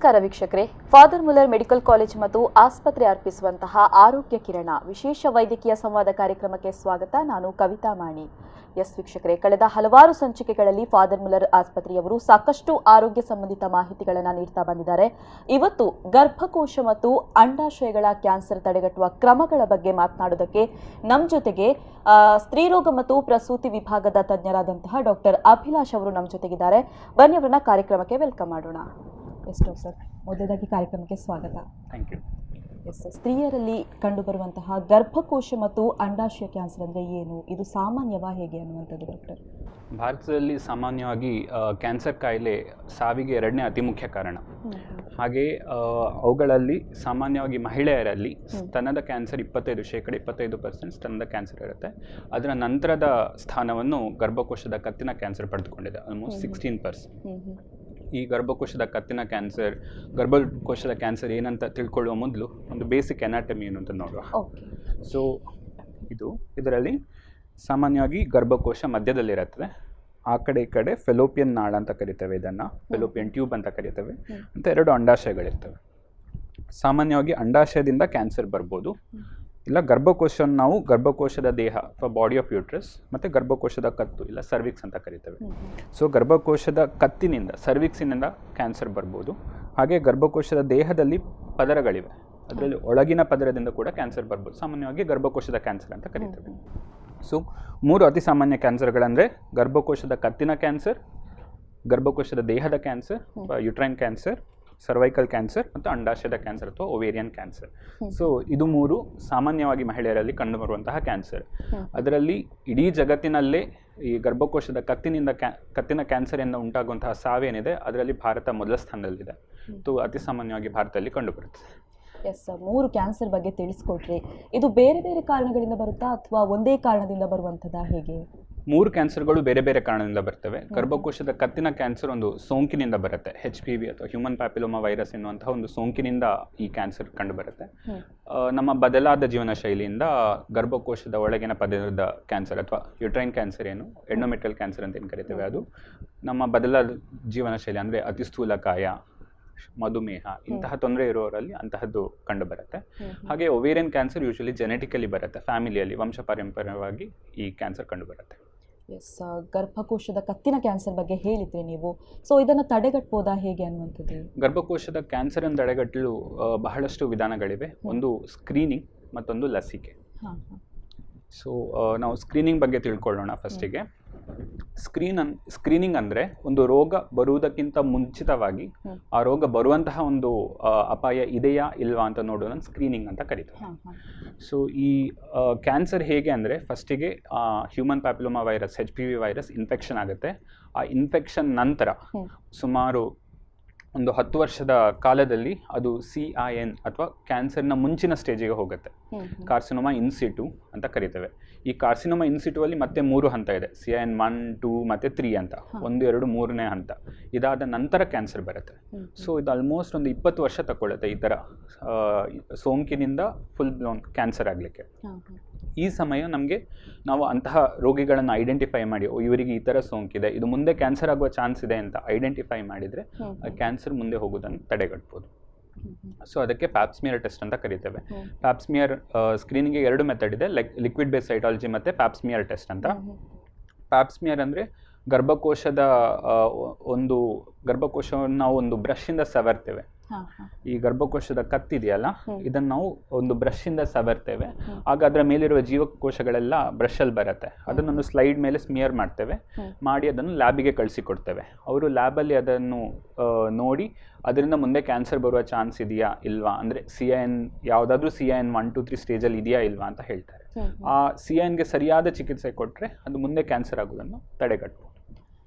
ನಮಸ್ಕಾರ ವೀಕ್ಷಕರೇ. Father Muller medical college ಮತ್ತು ಆಸ್ಪತ್ರೆ ಅರ್ಪಿಸುವಂತಹ ಆರೋಗ್ಯ ಕಿರಣ ವಿಶೇಷ ವೈದ್ಯಕೀಯ ಸಂವಾದ ಕಾರ್ಯಕ್ರಮಕ್ಕೆ ಸ್ವಾಗತ. ನಾನು ಕವಿತಾ ಮಾಣಿ. ವೀಕ್ಷಕರೇ, ಕಳೆದ ಹಲವಾರು ಸಂಚಿಕೆಗಳಲ್ಲಿ ಫಾದರ್ ಮುಲ್ಲರ್ ಆಸ್ಪತ್ರೆಯವರು ಸಾಕಷ್ಟು ಆರೋಗ್ಯ ಸಂಬಂಧಿತ ಮಾಹಿತಿಗಳನ್ನು ನೀಡ್ತಾ ಬಂದಿದ್ದಾರೆ. ಇವತ್ತು ಗರ್ಭಕೋಶ ಮತ್ತು ಅಂಡಾಶಯಗಳ ಕ್ಯಾನ್ಸರ್ ತಡೆಗಟ್ಟುವ ಕ್ರಮಗಳ ಬಗ್ಗೆ ಮಾತನಾಡೋದಕ್ಕೆ ನಮ್ಮ ಜೊತೆಗೆ ಸ್ತ್ರೀರೋಗ ಮತ್ತು ಪ್ರಸೂತಿ ವಿಭಾಗದ ತಜ್ಞರಾದಂತಹ ಡಾಕ್ಟರ್ ಅಭಿಲಾಷ್ ಅವರು ನಮ್ಮ ಜೊತೆಗಿದ್ದಾರೆ. ಬನ್ನಿ ಅವರನ್ನ ಕಾರ್ಯಕ್ರಮಕ್ಕೆ ವೆಲ್ಕಮ್ ಮಾಡೋಣ. ಸರ್, ಮೊದಲಾಗಿ ಕಾರ್ಯಕ್ರಮಕ್ಕೆ ಸ್ವಾಗತ. Thank you. ಸ್ತ್ರೀಯರಲ್ಲಿ ಕಂಡುಬರುವಂತಹ ಗರ್ಭಕೋಶ ಮತ್ತು ಅಂಡಾಶಯ ಕ್ಯಾನ್ಸರ್ ಅಂದರೆ ಏನು, ಇದು ಸಾಮಾನ್ಯವಾ ಹೇಗೆ ಅನ್ನುವಂಥದ್ದು ಡಾಕ್ಟರ್? ಭಾರತದಲ್ಲಿ ಸಾಮಾನ್ಯವಾಗಿ ಕ್ಯಾನ್ಸರ್ ಕಾಯಿಲೆ ಸಾವಿಗೆ ಎರಡನೇ ಅತಿ ಮುಖ್ಯ ಕಾರಣ. ಹಾಗೆ ಅವುಗಳಲ್ಲಿ ಸಾಮಾನ್ಯವಾಗಿ ಮಹಿಳೆಯರಲ್ಲಿ ಸ್ತನದ ಕ್ಯಾನ್ಸರ್ 25% ಸ್ತನದ ಕ್ಯಾನ್ಸರ್ ಇರುತ್ತೆ. ಅದರ ನಂತರದ ಸ್ಥಾನವನ್ನು ಗರ್ಭಕೋಶದ ಕತ್ತಿನ ಕ್ಯಾನ್ಸರ್ ಪಡೆದುಕೊಂಡಿದೆ, ಆಲ್ಮೋಸ್ಟ್ 16%. ಈ ಗರ್ಭಕೋಶದ ಕತ್ತಿನ ಕ್ಯಾನ್ಸರ್, ಗರ್ಭಕೋಶದ ಕ್ಯಾನ್ಸರ್ ಏನಂತ ತಿಳ್ಕೊಳ್ಳುವ ಮೊದಲು ಒಂದು ಬೇಸಿಕ್ ಎನಾಟಮಿ ಏನು ಅಂತ ನೋಡುವ. ಸೊ ಇದರಲ್ಲಿ ಸಾಮಾನ್ಯವಾಗಿ ಗರ್ಭಕೋಶ ಮಧ್ಯದಲ್ಲಿರುತ್ತದೆ. ಆ ಕಡೆ ಈ ಕಡೆ ಫೆಲೋಪಿಯನ್ ನಾಳ ಅಂತ ಕರಿತೇವೆ, ಇದನ್ನು ಫೆಲೋಪಿಯನ್ ಟ್ಯೂಬ್ ಅಂತ ಕರಿತೇವೆ. ಅಂತ 2 ಅಂಡಾಶಯಗಳಿರ್ತವೆ. ಸಾಮಾನ್ಯವಾಗಿ ಅಂಡಾಶಯದಿಂದ ಕ್ಯಾನ್ಸರ್ ಬರ್ಬೋದು, ಇಲ್ಲ ಗರ್ಭಕೋಶವನ್ನು ನಾವು ಗರ್ಭಕೋಶದ ದೇಹ ಅಥವಾ ಬಾಡಿ ಆಫ್ ಯೂಟ್ರಸ್ ಮತ್ತು ಗರ್ಭಕೋಶದ ಕತ್ತು ಇಲ್ಲ ಸರ್ವಿಕ್ಸ್ ಅಂತ ಕರಿತೇವೆ. ಸೊ ಗರ್ಭಕೋಶದ ಕತ್ತಿನಿಂದ ಸರ್ವಿಕ್ಸಿನಿಂದ ಕ್ಯಾನ್ಸರ್ ಬರ್ಬೋದು. ಹಾಗೆ ಗರ್ಭಕೋಶದ ದೇಹದಲ್ಲಿ ಪದರಗಳಿವೆ, ಅದರಲ್ಲಿ ಒಳಗಿನ ಪದರದಿಂದ ಕೂಡ ಕ್ಯಾನ್ಸರ್ ಬರ್ಬೋದು. ಸಾಮಾನ್ಯವಾಗಿ ಗರ್ಭಕೋಶದ ಕ್ಯಾನ್ಸರ್ ಅಂತ ಕರಿತೇವೆ. ಸೊ 3 ಅತಿ ಸಾಮಾನ್ಯ ಕ್ಯಾನ್ಸರ್ಗಳಂದರೆ ಗರ್ಭಕೋಶದ ಕತ್ತಿನ ಕ್ಯಾನ್ಸರ್, ಗರ್ಭಕೋಶದ ದೇಹದ ಕ್ಯಾನ್ಸರ್ ಅಥವಾ ಯುಟ್ರೈನ್ ಕ್ಯಾನ್ಸರ್, ಸರ್ವೈಕಲ್ ಕ್ಯಾನ್ಸರ್ ಮತ್ತು ಅಂಡಾಶಯದ ಕ್ಯಾನ್ಸರ್ ಅಥವಾ ಓವೇರಿಯನ್ ಕ್ಯಾನ್ಸರ್. ಸೊ ಇದು 3 ಸಾಮಾನ್ಯವಾಗಿ ಮಹಿಳೆಯರಲ್ಲಿ ಕಂಡುಬರುವಂತಹ ಕ್ಯಾನ್ಸರ್. ಅದರಲ್ಲಿ ಇಡೀ ಜಗತ್ತಿನಲ್ಲೇ ಈ ಗರ್ಭಕೋಶದ ಕತ್ತಿನ ಕ್ಯಾನ್ಸರಿಂದ ಉಂಟಾಗುವಂತಹ ಸಾವೇನಿದೆ, ಅದರಲ್ಲಿ ಭಾರತ ಮೊದಲ ಸ್ಥಾನದಲ್ಲಿದೆ. ಅತಿ ಸಾಮಾನ್ಯವಾಗಿ ಭಾರತದಲ್ಲಿ ಕಂಡುಬರುತ್ತೆ. 3 ಕ್ಯಾನ್ಸರ್ ಬಗ್ಗೆ ತಿಳಿಸ್ಕೊಟ್ರಿ. ಇದು ಬೇರೆ ಬೇರೆ ಕಾರಣಗಳಿಂದ ಬರುತ್ತಾ ಅಥವಾ ಒಂದೇ ಕಾರಣದಿಂದ ಬರುವಂಥದ್ದಾ, ಹೇಗೆ? 3 ಕ್ಯಾನ್ಸರ್ಗಳು ಬೇರೆ ಬೇರೆ ಕಾರಣದಿಂದ ಬರ್ತವೆ. ಗರ್ಭಕೋಶದ ಕತ್ತಿನ ಕ್ಯಾನ್ಸರ್ ಒಂದು ಸೋಂಕಿನಿಂದ ಬರುತ್ತೆ, HPV ಅಥವಾ ಹ್ಯೂಮನ್ ಪ್ಯಾಪಿಲೋಮಾ ವೈರಸ್ ಎನ್ನುವಂತಹ ಒಂದು ಸೋಂಕಿನಿಂದ ಈ ಕ್ಯಾನ್ಸರ್ ಕಂಡುಬರುತ್ತೆ. ನಮ್ಮ ಬದಲಾದ ಜೀವನ ಶೈಲಿಯಿಂದ ಗರ್ಭಕೋಶದ ಒಳಗಿನ ಪದರದ ಕ್ಯಾನ್ಸರ್ ಅಥವಾ ಯುಟ್ರೈನ್ ಕ್ಯಾನ್ಸರ್ ಏನು ಎಂಡೋಮೆಟ್ರಿಯಲ್ ಕ್ಯಾನ್ಸರ್ ಅಂತ ಏನು ಕರಿತೇವೆ, ಅದು ನಮ್ಮ ಬದಲಾದ ಜೀವನ ಶೈಲಿ ಅಂದರೆ ಅತಿ ಸ್ಥೂಲಕಾಯ, ಮಧುಮೇಹ ಇಂತಹ ತೊಂದರೆ ಇರುವವರಲ್ಲಿ ಅಂತಹದ್ದು ಕಂಡುಬರುತ್ತೆ. ಹಾಗೆ ಒವೇರಿಯನ್ ಕ್ಯಾನ್ಸರ್ ಯೂಶಲಿ ಜೆನೆಟಿಕಲಿ ಬರುತ್ತೆ, ಫ್ಯಾಮಿಲಿಯಲ್ಲಿ ವಂಶ ಪಾರಂಪರ್ಯವಾಗಿ ಈ ಕ್ಯಾನ್ಸರ್ ಕಂಡುಬರುತ್ತೆ. ಗರ್ಭಕೋಶದ ಕತ್ತಿನ ಕ್ಯಾನ್ಸರ್ ಬಗ್ಗೆ ಹೇಳಿದ್ರಿ ನೀವು. ಸೊ ಇದನ್ನು ತಡೆಗಟ್ಟಬಹುದಾ ಹೇಗೆ ಅನ್ನುವಂಥದ್ದು? ಗರ್ಭಕೋಶದ ಕ್ಯಾನ್ಸರನ್ನು ತಡೆಗಟ್ಟಲು ಬಹಳಷ್ಟು ವಿಧಾನಗಳಿವೆ. ಒಂದು ಸ್ಕ್ರೀನಿಂಗ್, ಮತ್ತೊಂದು ಲಸಿಕೆ. ಸೊ ನಾವು ಸ್ಕ್ರೀನಿಂಗ್ ಬಗ್ಗೆ ತಿಳ್ಕೊಳ್ಳೋಣ. ಫಸ್ಟಿಗೆ ಸ್ಕ್ರೀನಿಂಗ್ ಅಂದರೆ ಒಂದು ರೋಗ ಬರುವುದಕ್ಕಿಂತ ಮುಂಚಿತವಾಗಿ ಆ ರೋಗ ಬರುವಂತಹ ಒಂದು ಅಪಾಯ ಇದೆಯಾ ಇಲ್ವಾ ಅಂತ ನೋಡೋದನ್ನು ಸ್ಕ್ರೀನಿಂಗ್ ಅಂತ ಕರೀತಾರೆ. ಸೊ ಈ ಕ್ಯಾನ್ಸರ್ ಹೇಗೆ ಅಂದರೆ ಫಸ್ಟಿಗೆ human papilloma virus HPV virus infection ಆಗುತ್ತೆ. ಆ ಇನ್ಫೆಕ್ಷನ್ ನಂತರ ಸುಮಾರು ಒಂದು 10 ವರ್ಷದ ಕಾಲದಲ್ಲಿ ಅದು CIN ಅಥವಾ ಕ್ಯಾನ್ಸರ್ನ ಮುಂಚಿನ ಸ್ಟೇಜಿಗೆ ಹೋಗುತ್ತೆ. ಕಾರ್ಸಿನೋಮಾ ಇನ್ಸಿಟು ಅಂತ ಕರಿತೇವೆ. ಈ ಕಾರ್ಸಿನೋಮಾ ಇನ್ಸಿಟುವಲ್ಲಿ ಮತ್ತೆ 3 ಹಂತ ಇದೆ, CIN 1, 2 ಮತ್ತು 3 ಅಂತ. 1, 2, 3ನೇ ಹಂತ. ಇದಾದ ನಂತರ ಕ್ಯಾನ್ಸರ್ ಬರುತ್ತೆ. ಸೊ ಇದು ಆಲ್ಮೋಸ್ಟ್ ಒಂದು 20 ವರ್ಷ ತಗೊಳ್ಳುತ್ತೆ ಈ ಥರ ಸೋಂಕಿನಿಂದ ಫುಲ್ ಬ್ಲೋನ್ ಕ್ಯಾನ್ಸರ್ ಆಗಲಿಕ್ಕೆ. ಈ ಸಮಯ ನಾವು ಅಂತಹ ರೋಗಿಗಳನ್ನು ಐಡೆಂಟಿಫೈ ಮಾಡಿ, ಇವರಿಗೆ ಈ ಥರ ಸೋಂಕಿದೆ, ಇದು ಮುಂದೆ ಕ್ಯಾನ್ಸರ್ ಆಗುವ ಚಾನ್ಸ್ ಇದೆ ಅಂತ ಐಡೆಂಟಿಫೈ ಮಾಡಿದರೆ ಕ್ಯಾನ್ಸರ್ ಮುಂದೆ ಹೋಗೋದನ್ನು ತಡೆಗಟ್ಬೋದು. ಸೊ ಅದಕ್ಕೆ ಪ್ಯಾಪ್ಸ್ಮಿಯರ್ ಟೆಸ್ಟ್ ಅಂತ ಕರಿತೇವೆ. ಪ್ಯಾಪ್ಸ್ಮಿಯರ್ ಸ್ಕ್ರೀನಿಂಗ್ಗೆ 2 ಮೆಥಡ್ ಇದೆ, ಲೈಕ್ ಲಿಕ್ವಿಡ್ ಬೇಸ್ ಸೈಟಾಲಜಿ ಮತ್ತು ಪ್ಯಾಪ್ಸ್ಮಿಯರ್ ಟೆಸ್ಟ್ ಅಂತ. ಪ್ಯಾಪ್ಸ್ಮಿಯರ್ ಅಂದರೆ ಗರ್ಭಕೋಶವನ್ನು ನಾವು ಒಂದು ಬ್ರಷಿಂದ ಸವರ್ತೇವೆ. ಈ ಗರ್ಭಕೋಶದ ಕತ್ತಿದೆಯಲ್ಲ, ಇದನ್ನು ನಾವು ಒಂದು ಬ್ರಷಿಂದ ಸವರ್ತೇವೆ. ಆಗ ಅದರ ಮೇಲಿರುವ ಜೀವಕೋಶಗಳೆಲ್ಲ ಬ್ರಷಲ್ಲಿ ಬರುತ್ತೆ. ಅದನ್ನೊಂದು ಸ್ಲೈಡ್ ಮೇಲೆ ಸ್ಮಿಯರ್ ಮಾಡ್ತೇವೆ, ಮಾಡಿ ಅದನ್ನು ಲ್ಯಾಬಿಗೆ ಕಳಿಸಿಕೊಡ್ತೇವೆ. ಅವರು ಲ್ಯಾಬಲ್ಲಿ ಅದನ್ನು ನೋಡಿ ಅದರಿಂದ ಮುಂದೆ ಕ್ಯಾನ್ಸರ್ ಬರುವ ಚಾನ್ಸ್ ಇದೆಯಾ ಇಲ್ವಾ, ಅಂದರೆ ಯಾವುದಾದ್ರೂ CIN 1, 2, 3 ಸ್ಟೇಜಲ್ಲಿ ಇದೆಯಾ ಇಲ್ವಾ ಅಂತ ಹೇಳ್ತಾರೆ. ಆ CINಗೆ ಸರಿಯಾದ ಚಿಕಿತ್ಸೆ ಕೊಟ್ಟರೆ ಅದು ಮುಂದೆ ಕ್ಯಾನ್ಸರ್ ಆಗೋದನ್ನು ತಡೆಗಟ್ಬೋದು.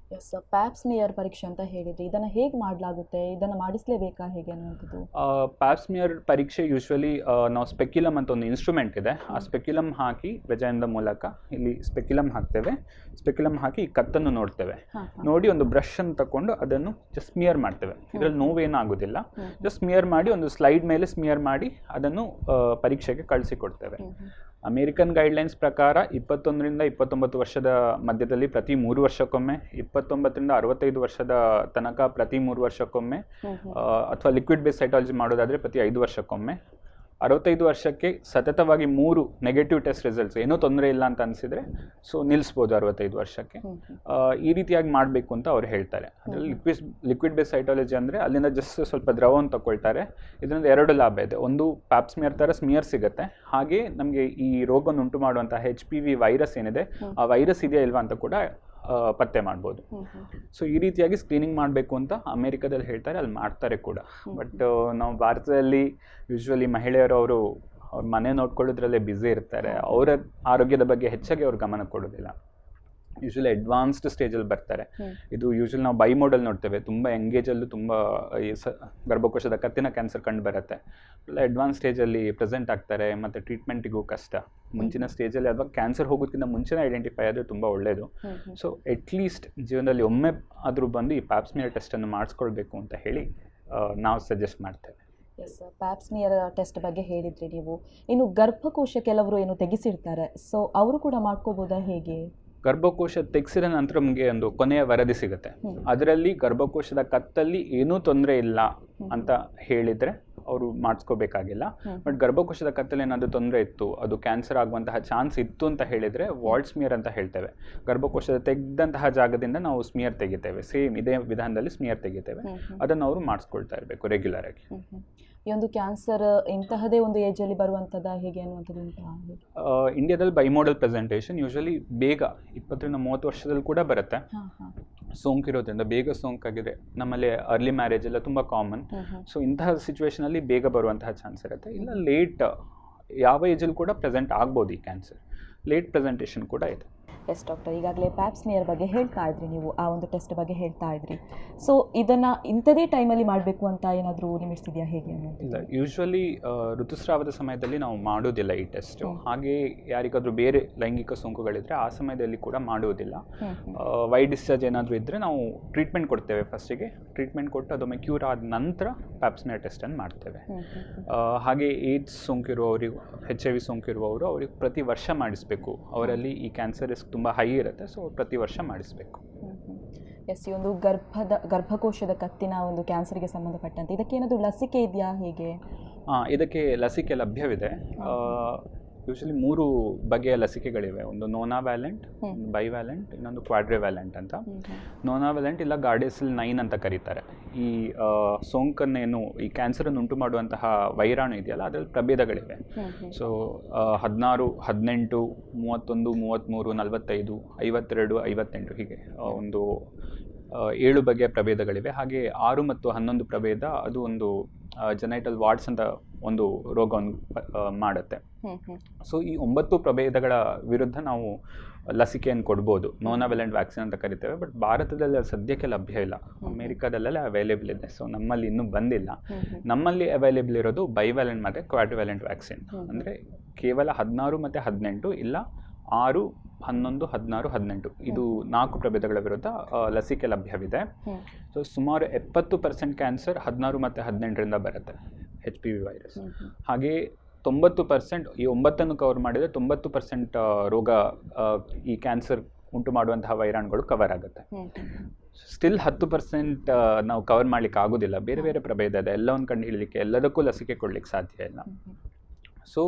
ಪ್ಯಾಪ್ಸ್ಮಿಯರ್ ಪರೀಕ್ಷೆ ಅಂತ ಹೇಳಿದ್ರಿ, ಇದನ್ನು ಹೇಗೆ ಮಾಡಲಾಗುತ್ತೆ, ಇದನ್ನು ಮಾಡಿಸಲೇಬೇಕಾ ಹೇಗೆ ಅನ್ನುವಂಥದ್ದು? ಪ್ಯಾಪ್ಸ್ಮಿಯರ್ ಪರೀಕ್ಷೆ ಯೂಶ್ವಲಿ ನಾವು ಸ್ಪೆಕ್ಯುಲಮ್ ಅಂತ ಒಂದು ಇನ್ಸ್ಟ್ರೂಮೆಂಟ್ ಇದೆ, ಆ ಸ್ಪೆಕ್ಯುಲಮ್ ಹಾಕಿ ಬೆಜಾಯಿಂದ ಮೂಲಕ ಇಲ್ಲಿ ಸ್ಪೆಕ್ಯುಲಮ್ ಹಾಕ್ತೇವೆ. ಸ್ಪೆಕ್ಯುಲಮ್ ಹಾಕಿ ಕತ್ತನ್ನು ನೋಡ್ತೇವೆ. ನೋಡಿ ಒಂದು ಬ್ರಷ್ ಅನ್ನು ತಗೊಂಡು ಅದನ್ನು ಜಸ್ಟ್ ಸ್ಮಿಯರ್ ಮಾಡ್ತೇವೆ. ಇದರಲ್ಲಿ ನೋವೇನೂ ಆಗೋದಿಲ್ಲ. ಜಸ್ಟ್ ಸ್ಮಿಯರ್ ಮಾಡಿ ಒಂದು ಸ್ಲೈಡ್ ಮೇಲೆ ಸ್ಮಿಯರ್ ಮಾಡಿ ಅದನ್ನು ಪರೀಕ್ಷೆಗೆ ಕಳಿಸಿಕೊಡ್ತೇವೆ. ಅಮೇರಿಕನ್ ಗೈಡ್ಲೈನ್ಸ್ ಪ್ರಕಾರ 21ರಿಂದ 29 ವರ್ಷದ ಮಧ್ಯದಲ್ಲಿ ಪ್ರತಿ 3 ವರ್ಷಕ್ಕೊಮ್ಮೆ, 29ರಿಂದ 65 ವರ್ಷದ ತನಕ ಪ್ರತಿ 3 ವರ್ಷಕ್ಕೊಮ್ಮೆ, ಅಥವಾ ಲಿಕ್ವಿಡ್ ಬೇಸ್ ಸೈಟಾಲಜಿ ಮಾಡೋದಾದರೆ ಪ್ರತಿ 5 ವರ್ಷಕ್ಕೊಮ್ಮೆ, 65 ವರ್ಷಕ್ಕೆ ಸತತವಾಗಿ 3 ನೆಗೆಟಿವ್ ಟೆಸ್ಟ್ ರಿಸಲ್ಟ್ಸ್ ಏನೂ ತೊಂದರೆ ಇಲ್ಲ ಅಂತ ಅನಿಸಿದರೆ ಸೊ ನಿಲ್ಲಿಸ್ಬೋದು 65 ವರ್ಷಕ್ಕೆ. ಈ ರೀತಿಯಾಗಿ ಮಾಡಬೇಕು ಅಂತ ಅವ್ರು ಹೇಳ್ತಾರೆ. ಅದರಲ್ಲಿ ಲಿಕ್ವಿಡ್ ಬೇಸ್ ಸೈಟಾಲಜಿ ಅಂದರೆ ಅಲ್ಲಿಂದ ಜಸ್ಟ್ ಸ್ವಲ್ಪ ದ್ರವವನ್ನು ತಗೊಳ್ತಾರೆ. ಇದರಿಂದ 2 ಲಾಭ ಇದೆ. ಒಂದು ಪ್ಯಾಪ್ಸ್ಮಿಯರ್ ಥರ ಸ್ಮಿಯರ್ ಸಿಗುತ್ತೆ, ಹಾಗೆ ನಮಗೆ ಈ ರೋಗವನ್ನು ಉಂಟು ಮಾಡುವಂಥ HPV ವೈರಸ್ ಏನಿದೆ ಆ ವೈರಸ್ ಇದೆಯಾ ಇಲ್ವಾ ಅಂತ ಕೂಡ ಪತ್ತೆ ಮಾಡ್ಬೋದು. ಸೊ ಈ ರೀತಿಯಾಗಿ ಸ್ಕ್ರೀನಿಂಗ್ ಮಾಡಬೇಕು ಅಂತ ಅಮೇರಿಕಾದಲ್ಲಿ ಹೇಳ್ತಾರೆ, ಅಲ್ಲಿ ಮಾಡ್ತಾರೆ ಕೂಡ. ಬಟ್ ನಾವು ಭಾರತದಲ್ಲಿ ಯೂಶ್ವಲಿ ಮಹಿಳೆಯರು ಅವ್ರ ಮನೆ ನೋಡ್ಕೊಳ್ಳೋದ್ರಲ್ಲೇ ಬ್ಯುಸಿ ಇರ್ತಾರೆ. ಅವರ ಆರೋಗ್ಯದ ಬಗ್ಗೆ ಹೆಚ್ಚಾಗಿ ಅವ್ರು ಗಮನ ಕೊಡೋದಿಲ್ಲ. ಯೂಶ್ವಲಿ ಅಡ್ವಾನ್ಸ್ಡ್ ಸ್ಟೇಜಲ್ಲಿ ಬರ್ತಾರೆ. ಇದು ಯೂಶ್ವಲಿ ನಾವು ಬೈ ಮೋಡಲ್ ನೋಡ್ತೇವೆ, ತುಂಬ ಎಂಗೇಜಲ್ಲೂ ತುಂಬ ಗರ್ಭಕೋಶದ ಕತ್ತಿನ ಕ್ಯಾನ್ಸರ್ ಕಂಡು ಬರುತ್ತೆ. ಎಲ್ಲ ಅಡ್ವಾನ್ಸ್ ಸ್ಟೇಜಲ್ಲಿ ಪ್ರೆಸೆಂಟ್ ಆಗ್ತಾರೆ ಮತ್ತು ಟ್ರೀಟ್ಮೆಂಟಿಗೂ ಕಷ್ಟ. ಮುಂಚಿನ ಸ್ಟೇಜಲ್ಲಿ ಅಥವಾ ಕ್ಯಾನ್ಸರ್ ಹೋಗೋದಕ್ಕಿಂತ ಮುಂಚೆನೇ ಐಡೆಂಟಿಫೈ ಆದರೆ ತುಂಬ ಒಳ್ಳೆಯದು. ಸೊ ಅಟ್ಲೀಸ್ಟ್ ಜೀವನದಲ್ಲಿ ಒಮ್ಮೆ ಆದರೂ ಬಂದು ಈ ಪ್ಯಾಪ್ಸ್ಮಿಯರ್ ಟೆಸ್ಟನ್ನು ಮಾಡಿಸ್ಕೊಳ್ಬೇಕು ಅಂತ ಹೇಳಿ ನಾವು ಸಜೆಸ್ಟ್ ಮಾಡ್ತೇವೆ. ಎಸ್, ಪ್ಯಾಪ್ಸ್ಮಿಯರ್ ಟೆಸ್ಟ್ ಬಗ್ಗೆ ಹೇಳಿದ್ರಿ ನೀವು. ಇನ್ನು ಗರ್ಭಕೋಶ ಕೆಲವರು ಏನು ತೆಗೆಸಿರ್ತಾರೆ, ಸೊ ಅವರು ಕೂಡ ಮಾಡ್ಕೋಬೋದಾ, ಹೇಗೆ? ಗರ್ಭಕೋಶ ತೆಗೆಸಿದ ನಂತರ ನಮಗೆ ಒಂದು ಕೊನೆಯ ವರದಿ ಸಿಗುತ್ತೆ. ಅದರಲ್ಲಿ ಗರ್ಭಕೋಶದ ಕತ್ತಲ್ಲಿ ಏನೂ ತೊಂದರೆ ಇಲ್ಲ ಅಂತ ಹೇಳಿದರೆ ಅವರು ಮಾಡಿಸ್ಕೋಬೇಕಾಗಿಲ್ಲ. ಬಟ್ ಗರ್ಭಕೋಶದ ಕತ್ತಲ್ಲಿ ಏನಾದರೂ ತೊಂದರೆ ಇತ್ತು, ಅದು ಕ್ಯಾನ್ಸರ್ ಆಗುವಂತಹ ಚಾನ್ಸ್ ಇತ್ತು ಅಂತ ಹೇಳಿದರೆ ವಾಲ್ಡ್ ಸ್ಮಿಯರ್ ಅಂತ ಹೇಳ್ತೇವೆ. ಗರ್ಭಕೋಶದ ತೆಗೆದಂತಹ ಜಾಗದಿಂದ ನಾವು ಸ್ಮಿಯರ್ ತೆಗಿತೇವೆ, ಸೇಮ್ ಇದೇ ವಿಧಾನದಲ್ಲಿ ಸ್ಮಿಯರ್ ತೆಗಿತೇವೆ. ಅದನ್ನು ಅವರು ಮಾಡಿಸ್ಕೊಳ್ತಾ ಇರಬೇಕು ರೆಗ್ಯುಲರ್ ಆಗಿ. ಈ ಒಂದು ಕ್ಯಾನ್ಸರ್ ಇಂತಹದೇ ಒಂದು ಏಜಲ್ಲಿ ಬರುವಂಥದ್ದು ಹೇಗೆ ಅನ್ನುವಂಥದ್ದು ಉಂಟಾ? ಇಂಡಿಯಾದಲ್ಲಿ ಬೈಮೋಡಲ್ ಪ್ರೆಸೆಂಟೇಷನ್ ಯೂಶಲಿ ಬೇಗ 20ರಿಂದ 30 ವರ್ಷದಲ್ಲಿ ಕೂಡ ಬರುತ್ತೆ. ಸೋಂಕಿರೋದ್ರಿಂದ ಬೇಗ ಸೋಂಕಾಗಿದೆ. ನಮ್ಮಲ್ಲಿ ಅರ್ಲಿ ಮ್ಯಾರೇಜ್ ಎಲ್ಲ ತುಂಬ ಕಾಮನ್. ಸೊ ಇಂತಹ ಸಿಚುವೇಷನಲ್ಲಿ ಬೇಗ ಬರುವಂತಹ ಚಾನ್ಸ್ ಇರುತ್ತೆ. ಇಲ್ಲ ಲೇಟ್ ಯಾವ ಏಜಲ್ಲಿ ಕೂಡ ಪ್ರೆಸೆಂಟ್ ಆಗ್ಬೋದು ಈ ಕ್ಯಾನ್ಸರ್. ಲೇಟ್ ಪ್ರೆಸೆಂಟೇಷನ್ ಕೂಡ ಇದೆ. ಎಸ್ ಡಾಕ್ಟರ್, ಈಗಾಗಲೇ ಪ್ಯಾಪ್ಸ್ಮಿಯರ್ ಬಗ್ಗೆ ಹೇಳ್ತಾ ಇದ್ರಿ ನೀವು, ಆ ಒಂದು ಟೆಸ್ಟ್ ಬಗ್ಗೆ ಹೇಳ್ತಾ ಇದ್ರಿ. ಸೊ ಇದನ್ನು ಇಂಥದೇ ಟೈಮಲ್ಲಿ ಮಾಡಬೇಕು ಅಂತ ಏನಾದರೂ ಲಿಮಿಟ್ಸ್ ಇದೆಯಾ, ಹೇಗೆ ಅನ್ನೋದು? ಇಲ್ಲ, ಯೂಶ್ವಲಿ ಋತುಸ್ರಾವದ ಸಮಯದಲ್ಲಿ ನಾವು ಮಾಡೋದಿಲ್ಲ ಈ ಟೆಸ್ಟ್. ಹಾಗೆ ಯಾರಿಗಾದ್ರೂ ಬೇರೆ ಲೈಂಗಿಕ ಸೋಂಕುಗಳಿದ್ರೆ ಆ ಸಮಯದಲ್ಲಿ ಕೂಡ ಮಾಡುವುದಿಲ್ಲ. ವೈ ಡಿಸ್ಚಾರ್ಜ್ ಏನಾದರೂ ಇದ್ದರೆ ನಾವು ಟ್ರೀಟ್ಮೆಂಟ್ ಕೊಡ್ತೇವೆ. ಫಸ್ಟಿಗೆ ಟ್ರೀಟ್ಮೆಂಟ್ ಕೊಟ್ಟು ಅದೊಮ್ಮೆ ಕ್ಯೂರ್ ಆದ ನಂತರ ಪ್ಯಾಪ್ಸ್ಮಿಯರ್ ಟೆಸ್ಟನ್ನು ಮಾಡ್ತೇವೆ. ಹಾಗೆ ಏಡ್ಸ್ ಸೋಂಕಿರುವವರಿಗೂ HIV ಸೋಂಕಿರುವವರು ಅವ್ರಿಗೆ ಪ್ರತಿ ವರ್ಷ ಮಾಡಿಸಬೇಕು. ಅವರಲ್ಲಿ ಈ ಕ್ಯಾನ್ಸರ್ ರಿಸ್ಕ್ ತುಂಬ ಹೈ ಇರುತ್ತೆ. ಸೊ ಪ್ರತಿ ವರ್ಷ ಮಾಡಿಸಬೇಕು. ಎಸ್, ಈ ಒಂದು ಗರ್ಭಕೋಶದ ಕತ್ತಿನ ಒಂದು ಕ್ಯಾನ್ಸರ್ಗೆ ಸಂಬಂಧಪಟ್ಟಂತೆ ಇದಕ್ಕೆ ಏನಾದರೂ ಲಸಿಕೆ ಇದೆಯಾ, ಹೇಗೆ? ಇದಕ್ಕೆ ಲಸಿಕೆ ಲಭ್ಯವಿದೆ. ಯೂಶಲಿ 3 ಬಗೆಯ ಲಸಿಕೆಗಳಿವೆ. ಒಂದು ನೋನಾವ್ಯಾಲೆಂಟ್, ಬೈವ್ಯಾಲೆಂಟ್, ಇನ್ನೊಂದು ಕ್ವಾಡ್ರಿವ್ಯಾಲೆಂಟ್ ಅಂತ. ನೋನಾವ್ಯಾಲೆಂಟ್ ಇಲ್ಲ ಗಾರ್ಡೇಸಿಲ್ 9 ಅಂತ ಕರೀತಾರೆ. ಈ ಸೋಂಕನ್ನೇನು ಈ ಕ್ಯಾನ್ಸರನ್ನು ಉಂಟು ಮಾಡುವಂತಹ ವೈರಾಣು ಇದೆಯಲ್ಲ, ಅದರಲ್ಲಿ ಪ್ರಭೇದಗಳಿವೆ. ಸೊ 16, 18, 31, 33, 45, 52, 58 ಹೀಗೆ ಒಂದು 7 ಬಗೆಯ ಪ್ರಭೇದಗಳಿವೆ. ಹಾಗೆ 6 ಮತ್ತು 11 ಪ್ರಭೇದ ಅದು ಒಂದು ಜೆನೈಟಲ್ ವಾರ್ಡ್ಸ್ ಅಂತ ಒಂದು ರೋಗವನ್ನು ಮಾಡುತ್ತೆ. ಸೊ ಈ 9 ಪ್ರಭೇದಗಳ ವಿರುದ್ಧ ನಾವು ಲಸಿಕೆಯನ್ನು ಕೊಡ್ಬೋದು. ನೋನಾವೆಲೆಂಟ್ ವ್ಯಾಕ್ಸಿನ್ ಅಂತ ಕರಿತೇವೆ. ಬಟ್ ಭಾರತದಲ್ಲಿ ಸದ್ಯಕ್ಕೆ ಲಭ್ಯ ಇಲ್ಲ. ಅಮೇರಿಕಾದಲ್ಲೆಲ್ಲ ಅವೈಲೇಬಲ್ ಇದೆ. ಸೊ ನಮ್ಮಲ್ಲಿ ಇನ್ನೂ ಬಂದಿಲ್ಲ. ನಮ್ಮಲ್ಲಿ ಅವೈಲೇಬಲ್ ಇರೋದು ಬೈವ್ಯಾಲೆಂಟ್ ಮತ್ತು ಕ್ವಾಡ್ರಿವ್ಯಾಲೆಂಟ್ ವ್ಯಾಕ್ಸಿನ್. ಅಂದರೆ ಕೇವಲ 16 ಮತ್ತು 18 ಇಲ್ಲ 6, 11, 16, 18 ಇದು 4 ಪ್ರಭೇದಗಳ ವಿರುದ್ಧ ಲಸಿಕೆ ಲಭ್ಯವಿದೆ. ಸೊ ಸುಮಾರು 70% ಕ್ಯಾನ್ಸರ್ 16 ಮತ್ತು 18ರಿಂದ ಬರುತ್ತೆ, HPV ವೈರಸ್. ಹಾಗೆ 90% ಈ 9 ಕವರ್ ಮಾಡಿದರೆ 90% ರೋಗ ಈ ಕ್ಯಾನ್ಸರ್ ಉಂಟು ಮಾಡುವಂತಹ ವೈರಾಣುಗಳು ಕವರ್ ಆಗುತ್ತೆ. ಸ್ಟಿಲ್ 10% ನಾವು ಕವರ್ ಮಾಡಲಿಕ್ಕೆ ಆಗೋದಿಲ್ಲ. ಬೇರೆ ಬೇರೆ ಪ್ರಭೇದ ಇದೆ, ಎಲ್ಲವನ್ನು ಕಂಡು ಹಿಡಲಿಕ್ಕೆ ಎಲ್ಲದಕ್ಕೂ ಲಸಿಕೆ ಕೊಡಲಿಕ್ಕೆ ಸಾಧ್ಯ ಇಲ್ಲ. ಸೊ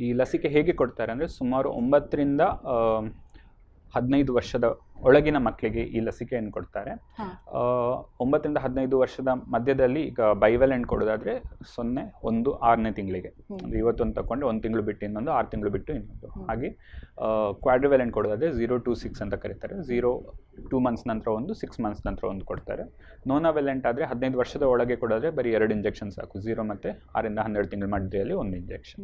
ಈ ಲಸಿಕೆ ಹೇಗೆ ಕೊಡ್ತಾರೆ ಅಂದರೆ ಸುಮಾರು 9ರಿಂದ 15 ವರ್ಷದ ಒಳಗಿನ ಮಕ್ಕಳಿಗೆ ಈ ಲಸಿಕೆಯನ್ನು ಕೊಡ್ತಾರೆ. 9ರಿಂದ 15 ವರ್ಷದ ಮಧ್ಯದಲ್ಲಿ ಈಗ ಬೈವ್ಯಾಲೆಂಟ್ ಕೊಡೋದಾದರೆ 0, 1, 6ನೇ ತಿಂಗಳಿಗೆ, ಅಂದರೆ ಇವತ್ತೊಂದು ತಗೊಂಡು 1 ತಿಂಗಳು ಬಿಟ್ಟು ಇನ್ನೊಂದು, 6 ತಿಂಗಳು ಬಿಟ್ಟು ಇನ್ನೊಂದು. ಹಾಗೆ ಕ್ವಾಡ್ರಿವ್ಯಾಲೆಂಟ್ ಕೊಡೋದಾದರೆ 0 to 6 ಅಂತ ಕರೀತಾರೆ. 2 ಮಂತ್ಸ್ ನಂತರ ಒಂದು, 6 ಮಂತ್ಸ್ ನಂತರ ಒಂದು ಕೊಡ್ತಾರೆ. ನೋನಾವೆಲೆಂಟ್ ಆದರೆ 15 ವರ್ಷದ ಒಳಗೆ ಕೊಡೋದ್ರೆ ಬರೀ 2 ಇಂಜೆಕ್ಷನ್ ಸಾಕು. 0 ಮತ್ತು 6ರಿಂದ 12 ತಿಂಗಳ ಮಧ್ಯದಲ್ಲಿ 1 ಇಂಜೆಕ್ಷನ್.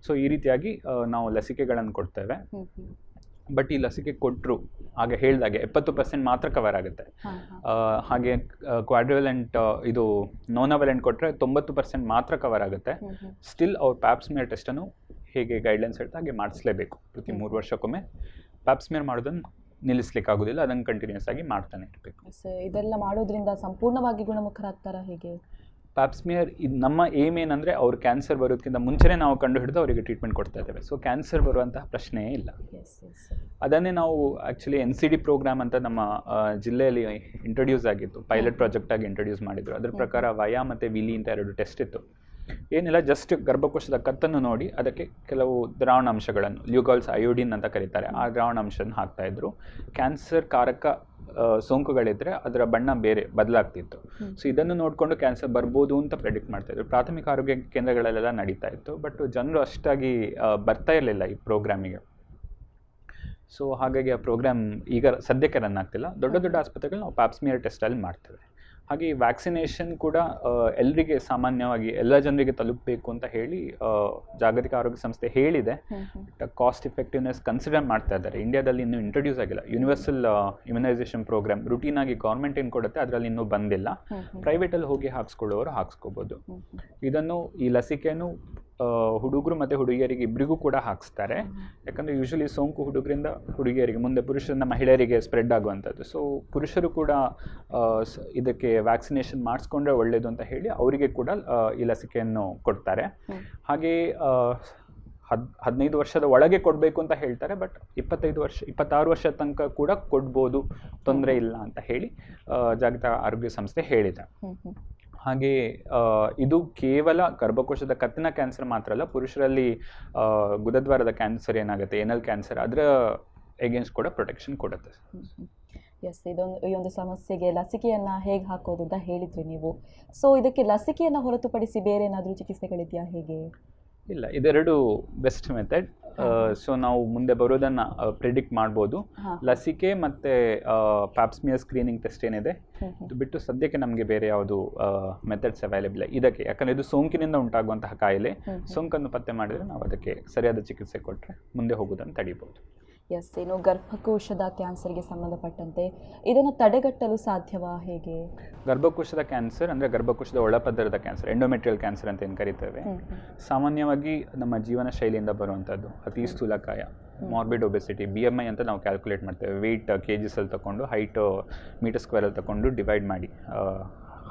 ಸೊ ಈ ರೀತಿಯಾಗಿ ನಾವು ಲಸಿಕೆಗಳನ್ನು ಕೊಡ್ತೇವೆ. ಬಟ್ ಈ ಲಸಿಕೆ ಕೊಟ್ಟರು ಆಗ ಹೇಳಿದಾಗೆ 70% ಮಾತ್ರ ಕವರ್ ಆಗುತ್ತೆ. ಹಾಗೆ ಕ್ವಾಡ್ರಿವ್ಯಾಲೆಂಟ್ ಇದು ನೋನಾವೆಲೆಂಟ್ ಕೊಟ್ಟರೆ 90% ಮಾತ್ರ ಕವರ್ ಆಗುತ್ತೆ. ಸ್ಟಿಲ್ ಅವ್ರ ಪ್ಯಾಪ್ಸ್ಮಿಯರ್ ಟೆಸ್ಟನ್ನು ಹೇಗೆ ಗೈಡ್ಲೈನ್ಸ್ ಹೇಳ್ತಾ ಹಾಗೆ ಮಾಡಿಸ್ಲೇಬೇಕು. ಪ್ರತಿ 3 ವರ್ಷಕ್ಕೊಮ್ಮೆ ಪ್ಯಾಪ್ಸ್ಮಿಯರ್ ಮಾಡೋದನ್ನು ನಿಲ್ಲಿಸ್ಲಿಕ್ಕಾಗೋದಿಲ್ಲ, ಅದನ್ನು ಕಂಟಿನ್ಯೂಸ್ ಆಗಿ ಮಾಡ್ತಾನೆ ಇರಬೇಕು. ಇದೆಲ್ಲ ಮಾಡೋದ್ರಿಂದ ಸಂಪೂರ್ಣವಾಗಿ ಗುಣಮುಖರಾಗ್ತಾರಾ, ಹೇಗೆ? ಪ್ಯಾಪ್ಸ್ಮಿಯರ್ ಇದು ನಮ್ಮ ಏಮ್ ಏನಂದರೆ ಅವ್ರು ಕ್ಯಾನ್ಸರ್ ಬರೋದಕ್ಕಿಂತ ಮುಂಚೆನೇ ನಾವು ಕಂಡು ಹಿಡಿದು ಅವರಿಗೆ ಟ್ರೀಟ್ಮೆಂಟ್ ಕೊಡ್ತಾ ಇದ್ದೇವೆ. ಸೊ ಕ್ಯಾನ್ಸರ್ ಬರುವಂತಹ ಪ್ರಶ್ನೆಯೇ ಇಲ್ಲ. ಅದನ್ನೇ ನಾವು ಆ್ಯಕ್ಚುಲಿ NCD ಪ್ರೋಗ್ರಾಮ್ ಅಂತ ನಮ್ಮ ಜಿಲ್ಲೆಯಲ್ಲಿ ಇಂಟ್ರೊಡ್ಯೂಸ್ ಆಗಿತ್ತು, ಪೈಲಟ್ ಪ್ರಾಜೆಕ್ಟಾಗಿ ಇಂಟ್ರೊಡ್ಯೂಸ್ ಮಾಡಿದ್ರು. ಅದ್ರ ಪ್ರಕಾರ ವಯಾ ಮತ್ತು ವಿಲಿ ಅಂತ 2 ಟೆಸ್ಟ್ ಇತ್ತು. ಏನಿಲ್ಲ, ಜಸ್ಟ್ ಗರ್ಭಕೋಶದ ಕತ್ತನ್ನು ನೋಡಿ ಅದಕ್ಕೆ ಕೆಲವು ದ್ರಾವಣಾಂಶಗಳನ್ನು, ಲ್ಯೂಗಾಲ್ಸ್ ಅಯೋಡಿನ್ ಅಂತ ಕರೀತಾರೆ, ಆ ದ್ರಾವಣಾಂಶನ ಹಾಕ್ತಾಯಿದ್ರು. ಕ್ಯಾನ್ಸರ್ ಕಾರಕ ಸೋಂಕುಗಳಿದ್ದರೆ ಅದರ ಬಣ್ಣ ಬೇರೆ ಬದಲಾಗ್ತಿತ್ತು. ಸೊ ಇದನ್ನು ನೋಡಿಕೊಂಡು ಕ್ಯಾನ್ಸರ್ ಬರ್ಬೋದು ಅಂತ ಪ್ರೆಡಿಕ್ಟ್ ಮಾಡ್ತಾಯಿದ್ರು. ಪ್ರಾಥಮಿಕ ಆರೋಗ್ಯ ಕೇಂದ್ರಗಳಲ್ಲೆಲ್ಲ ನಡೀತಾ ಇತ್ತು, ಬಟ್ ಜನರು ಅಷ್ಟಾಗಿ ಬರ್ತಾ ಇರಲಿಲ್ಲ ಈ ಪ್ರೋಗ್ರಾಮಿಗೆ. ಸೊ ಹಾಗಾಗಿ ಆ ಪ್ರೋಗ್ರಾಮ್ ಈಗ ಸದ್ಯಕ್ಕೆ ರನ್ ಆಗ್ತಿಲ್ಲ. ದೊಡ್ಡ ದೊಡ್ಡ ಆಸ್ಪತ್ರೆಗಳು ನಾವು ಪ್ಯಾಪ್ಸ್ಮಿಯರ್ ಟೆಸ್ಟಲ್ಲಿ ಮಾಡ್ತೇವೆ. ಹಾಗೆ ಈ ವ್ಯಾಕ್ಸಿನೇಷನ್ ಕೂಡ ಎಲ್ಲರಿಗೆ ಸಾಮಾನ್ಯವಾಗಿ ಎಲ್ಲ ಜನರಿಗೆ ತಲುಪಬೇಕು ಅಂತ ಹೇಳಿ ಜಾಗತಿಕ ಆರೋಗ್ಯ ಸಂಸ್ಥೆ ಹೇಳಿದೆ. ಕಾಸ್ಟ್ ಎಫೆಕ್ಟಿವ್ನೆಸ್ ಕನ್ಸಿಡರ್ ಮಾಡ್ತಾ ಇದ್ದಾರೆ. ಇಂಡಿಯಾದಲ್ಲಿ ಇನ್ನೂ ಇಂಟ್ರೊಡ್ಯೂಸ್ ಆಗಿಲ್ಲ. ಯೂನಿವರ್ಸಲ್ ಇಮ್ಯುನೈಸೇಷನ್ ಪ್ರೋಗ್ರಾಮ್ ರೂಟೀನಾಗಿ ಗೌರ್ಮೆಂಟ್ ಏನು ಕೊಡುತ್ತೆ ಅದರಲ್ಲಿ ಇನ್ನೂ ಬಂದಿಲ್ಲ. ಪ್ರೈವೇಟಲ್ಲಿ ಹೋಗಿ ಹಾಕ್ಸ್ಕೊಳ್ಳೋರು ಹಾಕ್ಸ್ಕೋಬೋದು. ಇದನ್ನು ಈ ಲಸಿಕೆಯನ್ನು ಹುಡುಗರು ಮತ್ತು ಹುಡುಗಿಯರಿಗೆ ಇಬ್ಬರಿಗೂ ಕೂಡ ಹಾಕಿಸ್ತಾರೆ. ಯಾಕಂದರೆ ಯೂಶ್ವಲಿ ಸೋಂಕು ಹುಡುಗರಿಂದ ಹುಡುಗಿಯರಿಗೆ, ಮುಂದೆ ಪುರುಷರಿಂದ ಮಹಿಳೆಯರಿಗೆ ಸ್ಪ್ರೆಡ್ ಆಗುವಂಥದ್ದು. ಸೊ ಪುರುಷರು ಕೂಡ ಇದಕ್ಕೆ ವ್ಯಾಕ್ಸಿನೇಷನ್ ಮಾಡಿಸ್ಕೊಂಡ್ರೆ ಒಳ್ಳೆಯದು ಅಂತ ಹೇಳಿ ಅವರಿಗೆ ಕೂಡ ಈ ಲಸಿಕೆಯನ್ನು ಕೊಡ್ತಾರೆ. ಹಾಗೆ 15 ವರ್ಷದ ಒಳಗೆ ಕೊಡಬೇಕು ಅಂತ ಹೇಳ್ತಾರೆ, ಬಟ್ 26 ವರ್ಷದ ತನಕ ಕೂಡ ಕೊಡ್ಬೋದು, ತೊಂದರೆ ಇಲ್ಲ ಅಂತ ಹೇಳಿ ಜಾಗತಿಕ ಆರೋಗ್ಯ ಸಂಸ್ಥೆ ಹೇಳಿದೆ. ಹಾಗೆ ಇದು ಕೇವಲ ಗರ್ಭಕೋಶದ ಕತ್ತಿನ ಕ್ಯಾನ್ಸರ್ ಮಾತ್ರ ಅಲ್ಲ, ಪುರುಷರಲ್ಲಿ ಗುದದ್ವಾರದ ಕ್ಯಾನ್ಸರ್ ಏನಾಗುತ್ತೆ, ಏನಲ್ ಕ್ಯಾನ್ಸರ್, ಅದರ ಎಗೇನ್ಸ್ಟ್ ಕೂಡ ಪ್ರೊಟೆಕ್ಷನ್ ಕೊಡುತ್ತೆ. ಎಸ್, ಈ ಒಂದು ಸಮಸ್ಯೆಗೆ ಲಸಿಕೆಯನ್ನು ಹೇಗೆ ಹಾಕೋದು ಅಂತ ಹೇಳಿದ್ರಿ ನೀವು. ಸೊ ಇದಕ್ಕೆ ಲಸಿಕೆಯನ್ನು ಹೊರತುಪಡಿಸಿ ಬೇರೆ ಏನಾದರೂ ಚಿಕಿತ್ಸೆಗಳಿದೆಯಾ, ಹೇಗೆ? ಇಲ್ಲ, ಇದೆರಡು ಬೆಸ್ಟ್ ಮೆಥಡ್. ಸೊ ನಾವು ಮುಂದೆ ಬರೋದನ್ನು ಪ್ರಿಡಿಕ್ಟ್ ಮಾಡ್ಬೋದು. ಲಸಿಕೆ ಮತ್ತು ಪ್ಯಾಪ್ಸ್ಮಿಯರ್ ಸ್ಕ್ರೀನಿಂಗ್ ಟೆಸ್ಟ್ ಏನಿದೆ, ಇದು ಬಿಟ್ಟು ಸದ್ಯಕ್ಕೆ ನಮಗೆ ಬೇರೆ ಯಾವುದು ಮೆಥಡ್ಸ್ ಅವೈಲೇಬಲ್ ಇದಕ್ಕೆ. ಯಾಕಂದರೆ ಇದು ಸೋಂಕಿನಿಂದ ಉಂಟಾಗುವಂತಹ ಕಾಯಿಲೆ. ಸೋಂಕನ್ನು ಪತ್ತೆ ಮಾಡಿದರೆ ನಾವು ಅದಕ್ಕೆ ಸರಿಯಾದ ಚಿಕಿತ್ಸೆ ಕೊಟ್ಟರೆ ಮುಂದೆ ಹೋಗೋದನ್ನು ತಡಿಬೋದು. ಎಸ್, ಏನು ಗರ್ಭಕೋಶದ ಕ್ಯಾನ್ಸರ್ಗೆ ಸಂಬಂಧಪಟ್ಟಂತೆ ಇದನ್ನು ತಡೆಗಟ್ಟಲು ಸಾಧ್ಯವಾ, ಹೇಗೆ? ಗರ್ಭಕೋಶದ ಕ್ಯಾನ್ಸರ್ ಅಂದರೆ ಗರ್ಭಕೋಶದ ಒಳಪದರದ ಕ್ಯಾನ್ಸರ್, ಎಂಡೋಮೆಟ್ರಿಯಲ್ ಕ್ಯಾನ್ಸರ್ ಅಂತ ಏನು ಕರಿತೇವೆ, ಸಾಮಾನ್ಯವಾಗಿ ನಮ್ಮ ಜೀವನ ಶೈಲಿಯಿಂದ ಬರುವಂಥದ್ದು. ಅತಿ ಸ್ಥೂಲಕಾಯ, ಮಾರ್ಬಿಡ್ ಒಬೆಸಿಟಿ, BMI ಅಂತ ನಾವು ಕ್ಯಾಲ್ಕುಲೇಟ್ ಮಾಡ್ತೇವೆ. ವೆಯ್ಟ್ KGSಲ್ಲಿ ತಗೊಂಡು, ಹೈಟ್ ಮೀಟರ್ ಸ್ಕ್ವೇರಲ್ಲಿ ತಗೊಂಡು ಡಿವೈಡ್ ಮಾಡಿ,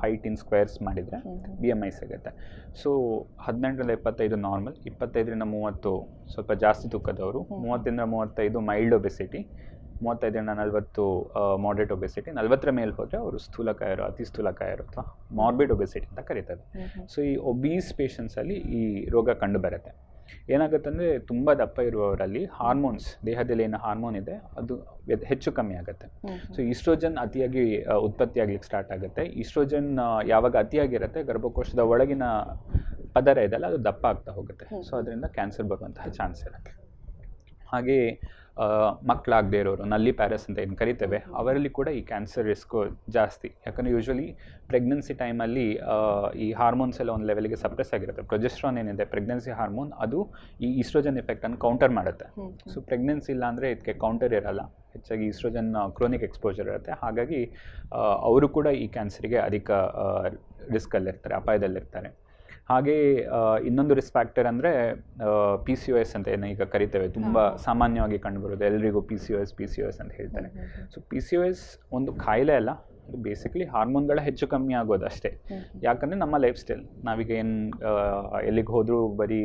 ಹೈಟ್ ಇನ್ ಸ್ಕ್ವೇರ್ಸ್ ಮಾಡಿದರೆ BMI ಸಿಗುತ್ತೆ. ಸೊ 18ರಿಂದ 25 ನಾರ್ಮಲ್, 25ರಿಂದ 30 ಸ್ವಲ್ಪ ಜಾಸ್ತಿ ತೂಕದವರು, 30ರಿಂದ 35 ಮೈಲ್ಡ್ ಒಬೆಸಿಟಿ, 35ರಿಂದ 40 ಮಾಡ್ರೇಟ್ ಒಬೆಸಿಟಿ, 40ರ ಮೇಲೆ ಹೋದರೆ ಅವರು ಸ್ಥೂಲಕಾಯರು, ಅತಿ ಸ್ಥೂಲಕಾಯರು ಅಥವಾ ಮಾರ್ಬಿಡ್ ಒಬೆಸಿಟಿ ಅಂತ ಕರೀತಾರೆ. ಸೊ ಈ ಒಬೀಸ್ ಪೇಷಂಟ್ಸಲ್ಲಿ ಈ ರೋಗ ಕಂಡು ಬರುತ್ತೆ. ಏನಾಗುತ್ತೆ ಅಂದರೆ ತುಂಬ ದಪ್ಪ ಇರುವವರಲ್ಲಿ ಹಾರ್ಮೋನ್ಸ್, ದೇಹದಲ್ಲಿ ಏನು ಹಾರ್ಮೋನ್ ಇದೆ ಅದು ಹೆಚ್ಚು ಕಮ್ಮಿ ಆಗುತ್ತೆ. ಸೊ ಈಸ್ಟ್ರೋಜನ್ ಅತಿಯಾಗಿ ಉತ್ಪತ್ತಿ ಆಗ್ಲಿಕ್ಕೆ ಸ್ಟಾರ್ಟ್ ಆಗುತ್ತೆ. ಈಸ್ಟ್ರೋಜನ್ ಯಾವಾಗ ಅತಿಯಾಗಿರುತ್ತೆ, ಗರ್ಭಕೋಶದ ಒಳಗಿನ ಪದರ ಇದೆಲ್ಲ ಅದು ದಪ್ಪ ಆಗ್ತಾ ಹೋಗುತ್ತೆ. ಸೊ ಅದರಿಂದ ಕ್ಯಾನ್ಸರ್ ಬರುವಂತಹ ಚಾನ್ಸ್ ಇರುತ್ತೆ. ಹಾಗೆ ಮಕ್ಕಳಾಗದೇ ಇರೋರು, ನಲ್ಲಿ ಪ್ಯಾರಸ್ ಅಂತ ಏನು ಕರಿತೇವೆ, ಅವರಲ್ಲಿ ಕೂಡ ಈ ಕ್ಯಾನ್ಸರ್ ರಿಸ್ಕು ಜಾಸ್ತಿ. ಯಾಕಂದರೆ ಯೂಶ್ವಲಿ ಪ್ರೆಗ್ನೆನ್ಸಿ ಟೈಮಲ್ಲಿ ಈ ಹಾರ್ಮೋನ್ಸ್ ಎಲ್ಲ ಒಂದು ಲೆವೆಲ್ಗೆ ಸಪ್ರೆಸ್ ಆಗಿರುತ್ತೆ. ಪ್ರೊಜೆಸ್ಟ್ರಾನ್ ಏನಿದೆ, ಪ್ರೆಗ್ನೆನ್ಸಿ ಹಾರ್ಮೋನ್, ಅದು ಈ ಈಸ್ಟ್ರೋಜನ್ ಎಫೆಕ್ಟನ್ನು ಕೌಂಟರ್ ಮಾಡುತ್ತೆ. ಸೊ ಪ್ರೆಗ್ನೆನ್ಸಿ ಇಲ್ಲ ಅಂದರೆ ಇದಕ್ಕೆ ಕೌಂಟರ್ ಇರಲ್ಲ, ಹೆಚ್ಚಾಗಿ ಈಸ್ಟ್ರೋಜನ್ ಕ್ರೋನಿಕ್ ಎಕ್ಸ್ಪೋಜರ್ ಇರುತ್ತೆ. ಹಾಗಾಗಿ ಅವರು ಕೂಡ ಈ ಕ್ಯಾನ್ಸರಿಗೆ ಅಧಿಕ ರಿಸ್ಕಲ್ಲಿರ್ತಾರೆ, ಅಪಾಯದಲ್ಲಿರ್ತಾರೆ. ಹಾಗೆ ಇನ್ನೊಂದು ರಿಸ್ಕ್ ಫ್ಯಾಕ್ಟರ್ ಅಂದರೆ PCOS ಅಂತ ಏನು ಈಗ ಕರಿತೇವೆ, ತುಂಬ ಸಾಮಾನ್ಯವಾಗಿ ಕಂಡುಬರೋದು. ಎಲ್ಲರಿಗೂ PCOS ಅಂತ ಹೇಳ್ತಾರೆ. ಸೊ PCOS ಒಂದು ಕಾಯಿಲೆ ಅಲ್ಲ, ಅದು ಬೇಸಿಕಲಿ ಹಾರ್ಮೋನ್ಗಳ ಹೆಚ್ಚು ಕಮ್ಮಿ ಆಗೋದು ಅಷ್ಟೇ. ಯಾಕಂದರೆ ನಮ್ಮ ಲೈಫ್ ಸ್ಟೈಲ್, ನಾವೀಗ ಏನು ಎಲ್ಲಿಗೆ ಹೋದರೂ ಬರೀ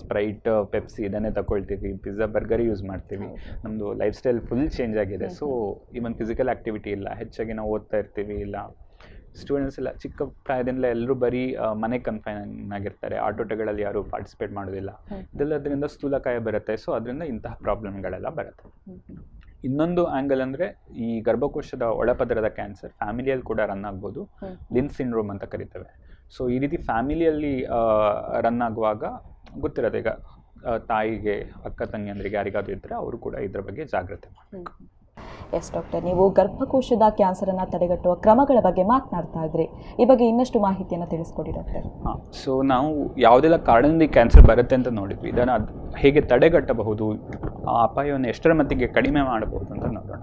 ಸ್ಪ್ರೈಟ್, ಪೆಪ್ಸಿ ಇದನ್ನೇ ತಗೊಳ್ತೀವಿ, ಪಿಜ್ಜಾ, ಬರ್ಗರ್ ಯೂಸ್ ಮಾಡ್ತೀವಿ. ನಮ್ಮದು ಲೈಫ್ ಸ್ಟೈಲ್ ಫುಲ್ ಚೇಂಜ್ ಆಗಿದೆ. ಸೊ ಈವನ್ ಫಿಸಿಕಲ್ ಆ್ಯಕ್ಟಿವಿಟಿ ಇಲ್ಲ, ಹೆಚ್ಚಾಗಿ ನಾವು ಓದ್ತಾ ಇರ್ತೀವಿ, ಇಲ್ಲ ಸ್ಟೂಡೆಂಟ್ಸ್ ಎಲ್ಲ ಚಿಕ್ಕ ಪ್ರಾಯದಿಂದಲೇ ಎಲ್ಲರೂ ಬರೀ ಮನೆ ಕನ್ಫೈನ್ ಆಗಿರ್ತಾರೆ, ಆಟೋಟಗಳಲ್ಲಿ ಯಾರೂ ಪಾರ್ಟಿಸಿಪೇಟ್ ಮಾಡೋದಿಲ್ಲ. ಇದೆಲ್ಲದರಿಂದ ಸ್ಥೂಲಕಾಯ ಬರುತ್ತೆ. ಸೊ ಅದರಿಂದ ಇಂತಹ ಪ್ರಾಬ್ಲಮ್ಗಳೆಲ್ಲ ಬರುತ್ತೆ. ಇನ್ನೊಂದು ಆ್ಯಂಗಲ್ ಅಂದರೆ ಈ ಗರ್ಭಕೋಶದ ಒಳಪದರದ ಕ್ಯಾನ್ಸರ್ ಫ್ಯಾಮಿಲಿಯಲ್ಲಿ ಕೂಡ ರನ್ ಆಗ್ಬೋದು, ಲಿನ್ಸ್ ಸಿಂಡ್ರೋಮ್ ಅಂತ ಕರಿತೇವೆ. ಸೊ ಈ ರೀತಿ ಫ್ಯಾಮಿಲಿಯಲ್ಲಿ ರನ್ ಆಗುವಾಗ ಗೊತ್ತಿರೋದು, ಈಗ ತಾಯಿಗೆ, ಅಕ್ಕ ತಂಗಿಯಂದ್ರಿಗೆ ಯಾರಿಗಾದ್ರೂ ಇದ್ದರೆ ಅವರು ಕೂಡ ಇದ್ರ ಬಗ್ಗೆ ಜಾಗ್ರತೆ ಮಾಡಬೇಕು. ಎಸ್ ಡಾಕ್ಟರ್, ನೀವು ಗರ್ಭಕೋಶದ ಕ್ಯಾನ್ಸರನ್ನು ತಡೆಗಟ್ಟುವ ಕ್ರಮಗಳ ಬಗ್ಗೆ ಮಾತನಾಡ್ತಾ ಇದ್ರಿ. ಈ ಬಗ್ಗೆ ಇನ್ನಷ್ಟು ಮಾಹಿತಿಯನ್ನು ತಿಳಿಸ್ಕೊಡಿ ಡಾಕ್ಟರ್. ಸೊ ನಾವು ಯಾವುದೆಲ್ಲ ಕಾರಣದಿಂದ ಕ್ಯಾನ್ಸರ್ ಬರುತ್ತೆ ಅಂತ ನೋಡಿದ್ವಿ. ಇದನ್ನು ಹೇಗೆ ತಡೆಗಟ್ಟಬಹುದು, ಆ ಅಪಾಯವನ್ನು ಎಷ್ಟರ ಮಟ್ಟಿಗೆ ಕಡಿಮೆ ಮಾಡಬಹುದು ಅಂತ ನೋಡೋಣ.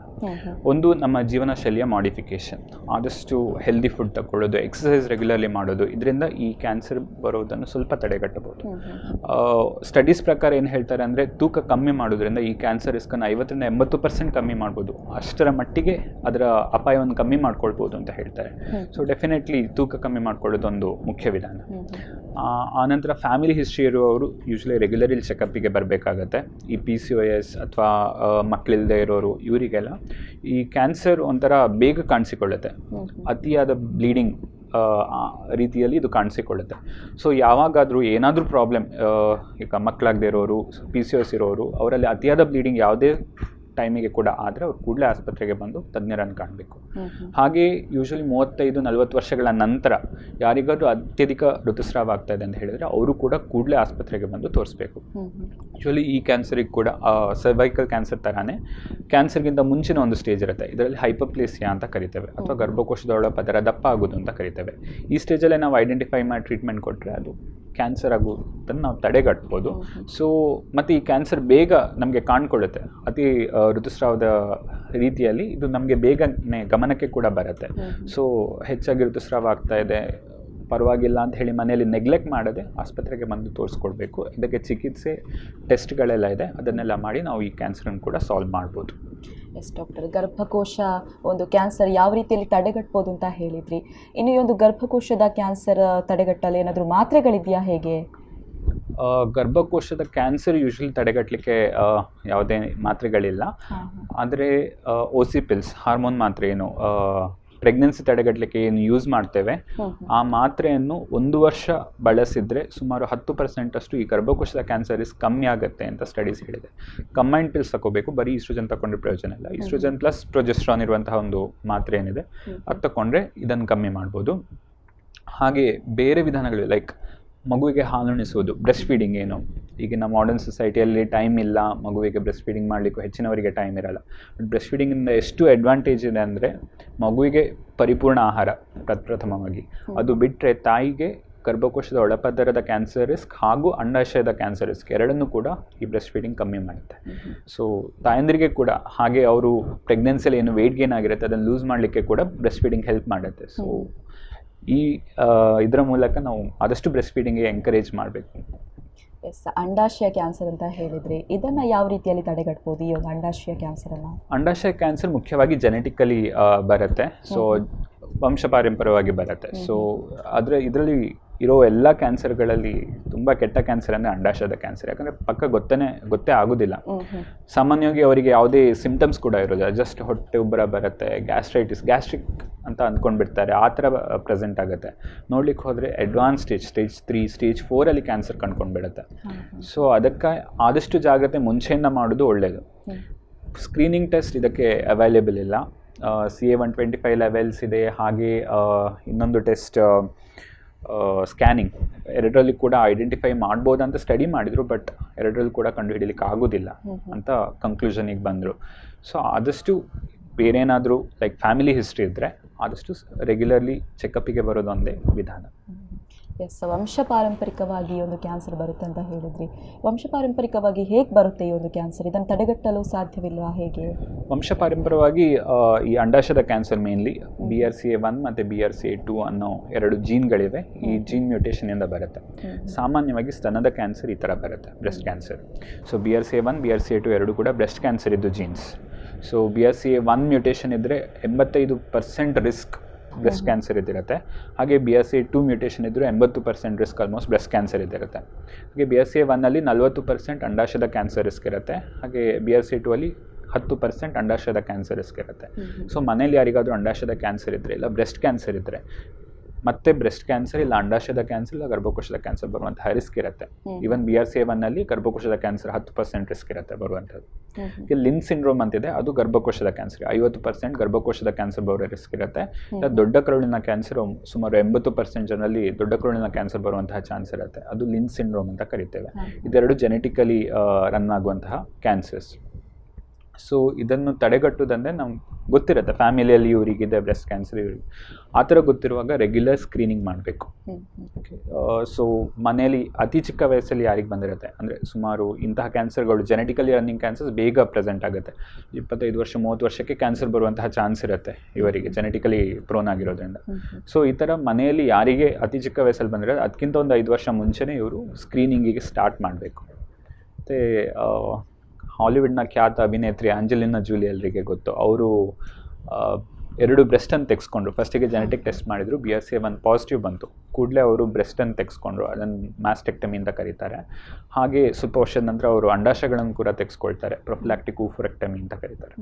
ಒಂದು ನಮ್ಮ ಜೀವನ ಶೈಲಿಯ ಮಾಡಿಫಿಕೇಷನ್, ಆದಷ್ಟು ಹೆಲ್ದಿ ಫುಡ್ ತಗೊಳ್ಳೋದು, ಎಕ್ಸಸೈಸ್ ರೆಗ್ಯುಲರ್ಲಿ ಮಾಡೋದು, ಇದರಿಂದ ಈ ಕ್ಯಾನ್ಸರ್ ಬರೋದನ್ನು ಸ್ವಲ್ಪ ತಡೆಗಟ್ಟಬಹುದು. ಸ್ಟಡೀಸ್ ಪ್ರಕಾರ ಏನು ಹೇಳ್ತಾರೆ ಅಂದರೆ ತೂಕ ಕಮ್ಮಿ ಮಾಡೋದ್ರಿಂದ ಈ ಕ್ಯಾನ್ಸರ್ ರಿಸ್ಕನ್ನು 50-80% ಕಮ್ಮಿ ಮಾಡ್ಬೋದು. ಅಷ್ಟರ ಮಟ್ಟಿಗೆ ಅದರ ಅಪಾಯವನ್ನು ಕಮ್ಮಿ ಮಾಡ್ಕೊಳ್ಬೋದು ಅಂತ ಹೇಳ್ತಾರೆ. ಸೊ ಡೆಫಿನೆಟ್ಲಿ ತೂಕ ಕಮ್ಮಿ ಮಾಡ್ಕೊಳ್ಳೋದು ಒಂದು ಮುಖ್ಯ ವಿಧಾನ. ಆನಂತರ ಫ್ಯಾಮಿಲಿ ಹಿಸ್ಟ್ರಿ ಇರುವವರು ಯೂಶ್ವಲಿ ರೆಗ್ಯುಲರ್ಲಿ ಚೆಕಪ್ಪಿಗೆ ಬರಬೇಕಾಗತ್ತೆ. ಈ PCOS ಅಥವಾ ಮಕ್ಕಳಿಲ್ಲದೆ ಇರೋರು ಇವರಿಗೆಲ್ಲ ಈ ಕ್ಯಾನ್ಸರ್ ಒಂಥರ ಬೇಗ ಕಾಣಿಸಿಕೊಳ್ಳುತ್ತೆ. ಅತಿಯಾದ ಬ್ಲೀಡಿಂಗ್ ರೀತಿಯಲ್ಲಿ ಇದು ಕಾಣಿಸಿಕೊಳ್ಳುತ್ತೆ. ಸೊ ಯಾವಾಗಾದರೂ ಏನಾದರೂ ಪ್ರಾಬ್ಲಮ್, ಈಗ ಮಕ್ಕಳಾಗದೇ ಇರೋರು, PCOS ಇರೋರು, ಅವರಲ್ಲಿ ಅತಿಯಾದ ಬ್ಲೀಡಿಂಗ್ ಯಾವುದೇ ಟೈಮಿಗೆ ಕೂಡ ಆದರೆ ಅವ್ರು ಕೂಡಲೇ ಆಸ್ಪತ್ರೆಗೆ ಬಂದು ತಜ್ಞರನ್ನು ಕಾಣಬೇಕು. ಹಾಗೆ ಯೂಶ್ವಲಿ 35-40 ವರ್ಷಗಳ ನಂತರ ಯಾರಿಗಾದ್ರೂ ಅತ್ಯಧಿಕ ಋತುಸ್ರಾವ ಆಗ್ತಾ ಇದೆ ಅಂತ ಹೇಳಿದರೆ ಅವರು ಕೂಡ ಕೂಡಲೇ ಆಸ್ಪತ್ರೆಗೆ ಬಂದು ತೋರಿಸ್ಬೇಕು. ಯೂಶ್ವಲಿ ಈ ಕ್ಯಾನ್ಸರಿಗೆ ಕೂಡ ಸರ್ವೈಕಲ್ ಕ್ಯಾನ್ಸರ್ ಥರನೇ ಕ್ಯಾನ್ಸರ್ಗಿಂತ ಮುಂಚಿನ ಒಂದು ಸ್ಟೇಜ್ ಇರುತ್ತೆ. ಇದರಲ್ಲಿ ಹೈಪೋಪ್ಲೇಸಿಯಾ ಅಂತ ಕರಿತೇವೆ, ಅಥವಾ ಗರ್ಭಕೋಶದ ಒಳ ಪದರ ದಪ್ಪ ಆಗೋದು ಅಂತ ಕರಿತೇವೆ. ಈ ಸ್ಟೇಜಲ್ಲೇ ನಾವು ಐಡೆಂಟಿಫೈ ಮಾಡಿ ಟ್ರೀಟ್ಮೆಂಟ್ ಕೊಟ್ಟರೆ ಅದು ಕ್ಯಾನ್ಸರ್ ಆಗೋದನ್ನು ನಾವು ತಡೆಗಟ್ಬೋದು. ಸೊ ಮತ್ತು ಈ ಕ್ಯಾನ್ಸರ್ ಬೇಗ ನಮಗೆ ಕಾಣ್ಕೊಳ್ಳುತ್ತೆ. ಅತಿ ಋತುಸ್ರಾವದ ರೀತಿಯಲ್ಲಿ ಇದು ನಮಗೆ ಬೇಗನೆ ಗಮನಕ್ಕೆ ಕೂಡ ಬರುತ್ತೆ. ಸೊ ಹೆಚ್ಚಾಗಿ ಋತುಸ್ರಾವ ಆಗ್ತಾ ಇದೆ, ಪರವಾಗಿಲ್ಲ ಅಂತ ಹೇಳಿ ಮನೆಯಲ್ಲಿ ನೆಗ್ಲೆಕ್ಟ್ ಮಾಡದೆ ಆಸ್ಪತ್ರೆಗೆ ಬಂದು ತೋರಿಸ್ಕೊಳ್ಬೇಕು. ಇದಕ್ಕೆ ಚಿಕಿತ್ಸೆ, ಟೆಸ್ಟ್ಗಳೆಲ್ಲ ಇದೆ, ಅದನ್ನೆಲ್ಲ ಮಾಡಿ ನಾವು ಈ ಕ್ಯಾನ್ಸರನ್ನು ಕೂಡ ಸಾಲ್ವ್ ಮಾಡ್ಬೋದು. ಎಸ್ ಡಾಕ್ಟರ್, ಗರ್ಭಕೋಶ ಒಂದು ಕ್ಯಾನ್ಸರ್ ಯಾವ ರೀತಿಯಲ್ಲಿ ತಡೆಗಟ್ಬೋದು ಅಂತ ಹೇಳಿದ್ರಿ. ಇನ್ನು ಈ ಒಂದು ಗರ್ಭಕೋಶದ ಕ್ಯಾನ್ಸರ್ ತಡೆಗಟ್ಟಲು ಏನಾದರೂ ಮಾತ್ರೆಗಳಿದೆಯಾ, ಹೇಗೆ? ಗರ್ಭಕೋಶದ ಕ್ಯಾನ್ಸರ್ ಯೂಶ್ವಲಿ ತಡೆಗಟ್ಟಲಿಕ್ಕೆ ಯಾವುದೇ ಮಾತ್ರೆಗಳಿಲ್ಲ. ಆದರೆ ಓಸಿಪಿಲ್ಸ್, ಹಾರ್ಮೋನ್ ಮಾತ್ರೆ, ಏನು ಪ್ರೆಗ್ನೆನ್ಸಿ ತಡೆಗಟ್ಟಲಿಕ್ಕೆ ಏನು ಯೂಸ್ ಮಾಡ್ತೇವೆ, ಆ ಮಾತ್ರೆಯನ್ನು 1 ವರ್ಷ ಬಳಸಿದರೆ ಸುಮಾರು 10% ಅಷ್ಟು ಈ ಗರ್ಭಕೋಶದ ಕ್ಯಾನ್ಸರ್ ರಿಸ್ಕ್ ಕಮ್ಮಿ ಆಗುತ್ತೆ ಅಂತ ಸ್ಟಡೀಸ್ ಹೇಳಿದೆ. ಕಂಬೈನ್ಡ್ ಪಿಲ್ಸ್ ತಗೋಬೇಕು, ಬರೀ ಈಸ್ಟ್ರೋಜನ್ ತಗೊಂಡ್ರೆ ಪ್ರಯೋಜನ ಇಲ್ಲ. ಈಸ್ಟ್ರೋಜನ್ ಪ್ಲಸ್ ಪ್ರೊಜೆಸ್ಟ್ರಾನ್ ಇರುವಂತಹ ಒಂದು ಮಾತ್ರೆ ಏನಿದೆ ಅದು ತಗೊಂಡ್ರೆ ಇದನ್ನು ಕಮ್ಮಿ ಮಾಡ್ಬೋದು. ಹಾಗೆ ಬೇರೆ ವಿಧಾನಗಳು ಲೈಕ್ ಮಗುವಿಗೆ ಹಾಲುಣಿಸುವುದು, ಬ್ರೆಸ್ಟ್ ಫೀಡಿಂಗ್, ಏನು ಈಗಿನ ಮಾಡರ್ನ್ ಸೊಸೈಟಿಯಲ್ಲಿ ಟೈಮ್ ಇಲ್ಲ ಮಗುವಿಗೆ ಬ್ರೆಸ್ಟ್ ಫೀಡಿಂಗ್ ಮಾಡಲಿಕ್ಕೂ, ಹೆಚ್ಚಿನವರಿಗೆ ಟೈಮ್ ಇರಲ್ಲ. ಬಟ್ ಬ್ರೆಸ್ಟ್ ಫೀಡಿಂಗಿಂದ ಎಷ್ಟು ಅಡ್ವಾಂಟೇಜ್ ಇದೆ ಅಂದರೆ ಮಗುವಿಗೆ ಪರಿಪೂರ್ಣ ಆಹಾರ ಪ್ರಥಮವಾಗಿ, ಅದು ಬಿಟ್ಟರೆ ತಾಯಿಗೆ ಗರ್ಭಕೋಶದ ಒಳಪದರದ ಕ್ಯಾನ್ಸರ್ ರಿಸ್ಕ್ ಹಾಗೂ ಅಂಡಾಶಯದ ಕ್ಯಾನ್ಸರ್ ರಿಸ್ಕ್ ಎರಡನ್ನೂ ಕೂಡ ಈ ಬ್ರೆಸ್ಟ್ ಫೀಡಿಂಗ್ ಕಮ್ಮಿ ಮಾಡುತ್ತೆ. ಸೊ ತಾಯಂದಿರಿಗೆ ಕೂಡ ಹಾಗೆ ಅವರು ಪ್ರೆಗ್ನೆನ್ಸಿಯಲ್ಲಿ ಏನು ವೆಯ್ಟ್ ಗೇನ್ ಆಗಿರುತ್ತೆ ಅದನ್ನು ಲೂಸ್ ಮಾಡಲಿಕ್ಕೆ ಕೂಡ ಬ್ರೆಸ್ಟ್ ಫೀಡಿಂಗ್ ಹೆಲ್ಪ್ ಮಾಡುತ್ತೆ. ಸೊ ಈ ಇದರ ಮೂಲಕ ನಾವು ಆದಷ್ಟು ಬ್ರೆಸ್ಟ್ ಫೀಡಿಂಗ್ಗೆ ಎಂಕರೇಜ್ ಮಾಡಬೇಕು. ಎಸ್, ಅಂಡಾಶಯ ಕ್ಯಾನ್ಸರ್ ಅಂತ ಹೇಳಿದರೆ ಇದನ್ನು ಯಾವ ರೀತಿಯಲ್ಲಿ ತಡೆಗಟ್ಬೋದು, ಈ ಒಂದು ಅಂಡಾಶಯ ಕ್ಯಾನ್ಸರನ್ನು? ಅಂಡಾಶಯ ಕ್ಯಾನ್ಸರ್ ಮುಖ್ಯವಾಗಿ ಜೆನೆಟಿಕಲಿ ಬರುತ್ತೆ. ಸೊ ವಂಶಪಾರಂಪರ್ಯವಾಗಿ ಬರುತ್ತೆ. ಸೊ ಇದರಲ್ಲಿ ಇರೋ ಎಲ್ಲ ಕ್ಯಾನ್ಸರ್ಗಳಲ್ಲಿ ತುಂಬ ಕೆಟ್ಟ ಕ್ಯಾನ್ಸರ್ ಅಂದರೆ ಅಂಡಾಶಯದ ಕ್ಯಾನ್ಸರ್. ಯಾಕಂದರೆ ಗೊತ್ತೇ ಆಗೋದಿಲ್ಲ. ಸಾಮಾನ್ಯವಾಗಿ ಅವರಿಗೆ ಯಾವುದೇ ಸಿಂಪ್ಟಮ್ಸ್ ಕೂಡ ಇರೋದಿಲ್ಲ, ಜಸ್ಟ್ ಹೊಟ್ಟೆ ಉಬ್ಬರ ಬರುತ್ತೆ, ಗ್ಯಾಸ್ಟ್ರಿಕ್ ಅಂತ ಅಂದ್ಕೊಂಡ್ಬಿಡ್ತಾರೆ, ಆ ಥರ ಪ್ರೆಸೆಂಟ್ ಆಗುತ್ತೆ. ನೋಡ್ಲಿಕ್ಕೆ ಹೋದರೆ ಅಡ್ವಾನ್ಸ್ ಸ್ಟೇಜ್ 3, ಸ್ಟೇಜ್ 4 ಕ್ಯಾನ್ಸರ್ ಕಂಡ್ಕೊಂಡ್ಬಿಡುತ್ತೆ. ಸೊ ಅದಕ್ಕೆ ಆದಷ್ಟು ಜಾಗ್ರತೆ ಮುಂಚೆಯಿಂದ ಮಾಡೋದು ಒಳ್ಳೆಯದು. ಸ್ಕ್ರೀನಿಂಗ್ ಟೆಸ್ಟ್ ಇದಕ್ಕೆ ಅವೈಲೇಬಲ್ ಇಲ್ಲ. CA-125 ಲೆವೆಲ್ಸ್ ಇದೆ, ಹಾಗೆ ಇನ್ನೊಂದು ಟೆಸ್ಟ್ ಸ್ಕ್ಯಾನಿಂಗ್, ಎರಡರಲ್ಲಿ ಕೂಡ ಐಡೆಂಟಿಫೈ ಮಾಡ್ಬೋದಂತ ಸ್ಟಡಿ ಮಾಡಿದರು, ಬಟ್ ಎರಡರಲ್ಲಿ ಕೂಡ ಕಂಡುಹಿಡಲಿಕ್ಕೆ ಆಗೋದಿಲ್ಲ ಅಂತ ಕನ್ಕ್ಲೂಷನಿಗೆ ಬಂದರು. ಸೊ ಆದಷ್ಟು ಬೇರೇನಾದರೂ ಲೈಕ್ ಫ್ಯಾಮಿಲಿ ಹಿಸ್ಟ್ರಿ ಇದ್ದರೆ ಆದಷ್ಟು ರೆಗ್ಯುಲರ್ಲಿ ಚೆಕಪ್ಪಿಗೆ ಬರೋದೊಂದೇ ವಿಧಾನ. ಎಸ್, ವಂಶಪಾರಂಪರಿಕವಾಗಿ ಒಂದು ಕ್ಯಾನ್ಸರ್ ಬರುತ್ತೆ ಅಂತ ಹೇಳಿದ್ರಿ. ವಂಶಪಾರಂಪರಿಕವಾಗಿ ಹೇಗೆ ಬರುತ್ತೆ ಈ ಒಂದು ಕ್ಯಾನ್ಸರ್? ಇದನ್ನು ತಡೆಗಟ್ಟಲು ಸಾಧ್ಯವಿಲ್ವಾ, ಹೇಗೆ? ವಂಶಪಾರಂಪರ್ಯವಾಗಿ ಈ ಅಂಡಾಶಯದ ಕ್ಯಾನ್ಸರ್ ಮೇನ್ಲಿ BRCA1 ಮತ್ತು BRCA2 ಅನ್ನೋ 2 ಜೀನ್ಗಳಿವೆ. ಈ ಜೀನ್ ಮ್ಯೂಟೇಷನಿಂದ ಬರುತ್ತೆ. ಸಾಮಾನ್ಯವಾಗಿ ಸ್ತನದ ಕ್ಯಾನ್ಸರ್ ಈ ಥರ ಬರುತ್ತೆ, breast cancer. So BRCA1, BRCA2 ಎರಡೂ ಕೂಡ ಬ್ರೆಸ್ಟ್ ಕ್ಯಾನ್ಸರ್ ಇದ್ದು ಜೀನ್ಸ್. ಸೊ BRCA1 ಮ್ಯೂಟೇಷನ್ ಇದ್ದರೆ 85% ರಿಸ್ಕ್ ಬ್ರೆಸ್ಟ್ ಕ್ಯಾನ್ಸರ್ ಇದ್ದಿರುತ್ತೆ. ಹಾಗೆ BRCA2 ಮ್ಯೂಟೇಷನ್ ಇದ್ದರೂ 80% ರಿಸ್ಕ್ ಆಲ್ಮೋಸ್ಟ್ ಬ್ರೆಸ್ಟ್ ಕ್ಯಾನ್ಸರ್ ಇದ್ದಿರುತ್ತೆ. ಹಾಗೆ BRCA1 40% ಅಂಡಾಶಯದ ಕ್ಯಾನ್ಸರ್ ರಿಸ್ಕ್ ಇರುತ್ತೆ. ಹಾಗೆ BRCA2 10% ಅಂಡಾಶಯದ ಕ್ಯಾನ್ಸರ್ ರಿಸ್ಕ್ ಇರುತ್ತೆ. ಸೊ ಮನೇಲಿ ಯಾರಿಗಾದರೂ ಅಂಡಾಶಯದ ಕ್ಯಾನ್ಸರ್ ಇದ್ದರೆ, ಇಲ್ಲ ಬ್ರೆಸ್ಟ್ ಕ್ಯಾನ್ಸರ್ ಇದ್ದರೆ, ಮತ್ತೆ ಬ್ರೆಸ್ಟ್ ಕ್ಯಾನ್ಸರ್ ಇಲ್ಲ ಅಂಡಾಶಯದ ಕ್ಯಾನ್ಸರ್ ಇಲ್ಲ ಗರ್ಭಕೋಶದ ಕ್ಯಾನ್ಸರ್ ಬರುವಂತಹ ರಿಸ್ಕ್ ಇರುತ್ತೆ. ಈವನ್ BRCA1 ಗರ್ಭಕೋಶದ ಕ್ಯಾನ್ಸರ್ 10% ರಿಸ್ಕ್ ಇರುತ್ತೆ ಬರುವಂಥದ್ದು. ಲಿನ್ ಸಿಂಡ್ರೋಮ್ ಅಂತಿದೆ, ಅದು ಗರ್ಭಕೋಶದ ಕ್ಯಾನ್ಸರ್ 50% ಗರ್ಭಕೋಶದ ಕ್ಯಾನ್ಸರ್ ಬರೋ ರಿಸ್ಕ್ ಇರುತ್ತೆ. ದೊಡ್ಡ ಕರುಳಿನ ಕ್ಯಾನ್ಸರ್ ಸುಮಾರು 80% ಜನರಲ್ಲಿ ದೊಡ್ಡ ಕರುಳಿನ ಕ್ಯಾನ್ಸರ್ ಬರುವಂತಹ ಚಾನ್ಸ್ ಇರುತ್ತೆ. ಅದು ಲಿನ್ ಸಿಂಡ್ರೋಮ್ ಅಂತ ಕರಿತೇವೆ. ಇದೆರಡು ಜೆನೆಟಿಕಲಿ ರನ್ ಆಗುವಂತಹ ಕ್ಯಾನ್ಸರ್ಸ್. ಸೊ ಇದನ್ನು ತಡೆಗಟ್ಟುವುದಂದರೆ ನಮ್ಗೆ ಗೊತ್ತಿರುತ್ತೆ ಫ್ಯಾಮಿಲಿಯಲ್ಲಿ ಇವರಿಗಿದೆ ಬ್ರೆಸ್ಟ್ ಕ್ಯಾನ್ಸರ್ ಇವರಿಗೆ, ಆ ಥರ ಗೊತ್ತಿರುವಾಗ ರೆಗ್ಯುಲರ್ ಸ್ಕ್ರೀನಿಂಗ್ ಮಾಡಬೇಕು. ಸೊ ಮನೆಯಲ್ಲಿ ಅತಿ ಚಿಕ್ಕ ವಯಸ್ಸಲ್ಲಿ ಯಾರಿಗೆ ಬಂದಿರುತ್ತೆ ಅಂದರೆ ಸುಮಾರು ಇಂತಹ ಕ್ಯಾನ್ಸರ್ಗಳು ಜೆನೆಟಿಕಲಿ ರನ್ನಿಂಗ್ ಕ್ಯಾನ್ಸರ್ಸ್ ಬೇಗ ಪ್ರೆಸೆಂಟ್ ಆಗುತ್ತೆ. 25 ವರ್ಷ 30 ವರ್ಷಕ್ಕೆ ಕ್ಯಾನ್ಸರ್ ಬರುವಂತಹ ಚಾನ್ಸ್ ಇರುತ್ತೆ ಇವರಿಗೆ ಜೆನೆಟಿಕಲಿ ಪ್ರೋನ್ ಆಗಿರೋದ್ರಿಂದ. ಸೊ ಈ ಥರ ಮನೆಯಲ್ಲಿ ಯಾರಿಗೆ ಅತಿ ಚಿಕ್ಕ ವಯಸ್ಸಲ್ಲಿ ಬಂದಿರೋದು ಅದಕ್ಕಿಂತ ಒಂದು 5 ವರ್ಷ ಮುಂಚೆನೇ ಇವರು ಸ್ಕ್ರೀನಿಂಗಿಗೆ ಸ್ಟಾರ್ಟ್ ಮಾಡಬೇಕು. ಮತ್ತು ಹಾಲಿವುಡ್ನ ಖ್ಯಾತ ಅಭಿನೇತ್ರಿ ಆಂಜಲಿನಾ ಜೂಲಿ ಎಲ್ಲರಿಗೆ ಗೊತ್ತು. ಅವರು 2 ಬ್ರೆಸ್ಟನ್ನು ತೆಗೆಸ್ಕೊಂಡ್ರು. ಫಸ್ಟಿಗೆ ಜೆನೆಟಿಕ್ ಟೆಸ್ಟ್ ಮಾಡಿದರು, BRCA1 ಪಾಸಿಟಿವ್ ಬಂತು. ಕೂಡಲೇ ಅವರು ಬ್ರೆಸ್ಟನ್ನು ತೆಗೆಸ್ಕೊಂಡ್ರು, ಅದನ್ನು ಮ್ಯಾಸ್ಟೆಕ್ಟಮಿ ಅಂತ ಕರೀತಾರೆ. ಹಾಗೆ ಸ್ವಲ್ಪ ವರ್ಷದ ನಂತರ ಅವರು ಅಂಡಾಶಯಗಳನ್ನು ಕೂಡ ತೆಗೆಸ್ಕೊಳ್ತಾರೆ, ಪ್ರೊಫಿಲಾಕ್ಟಿಕ್ ಓಫರೆಕ್ಟಮಿ ಅಂತ ಕರೀತಾರೆ.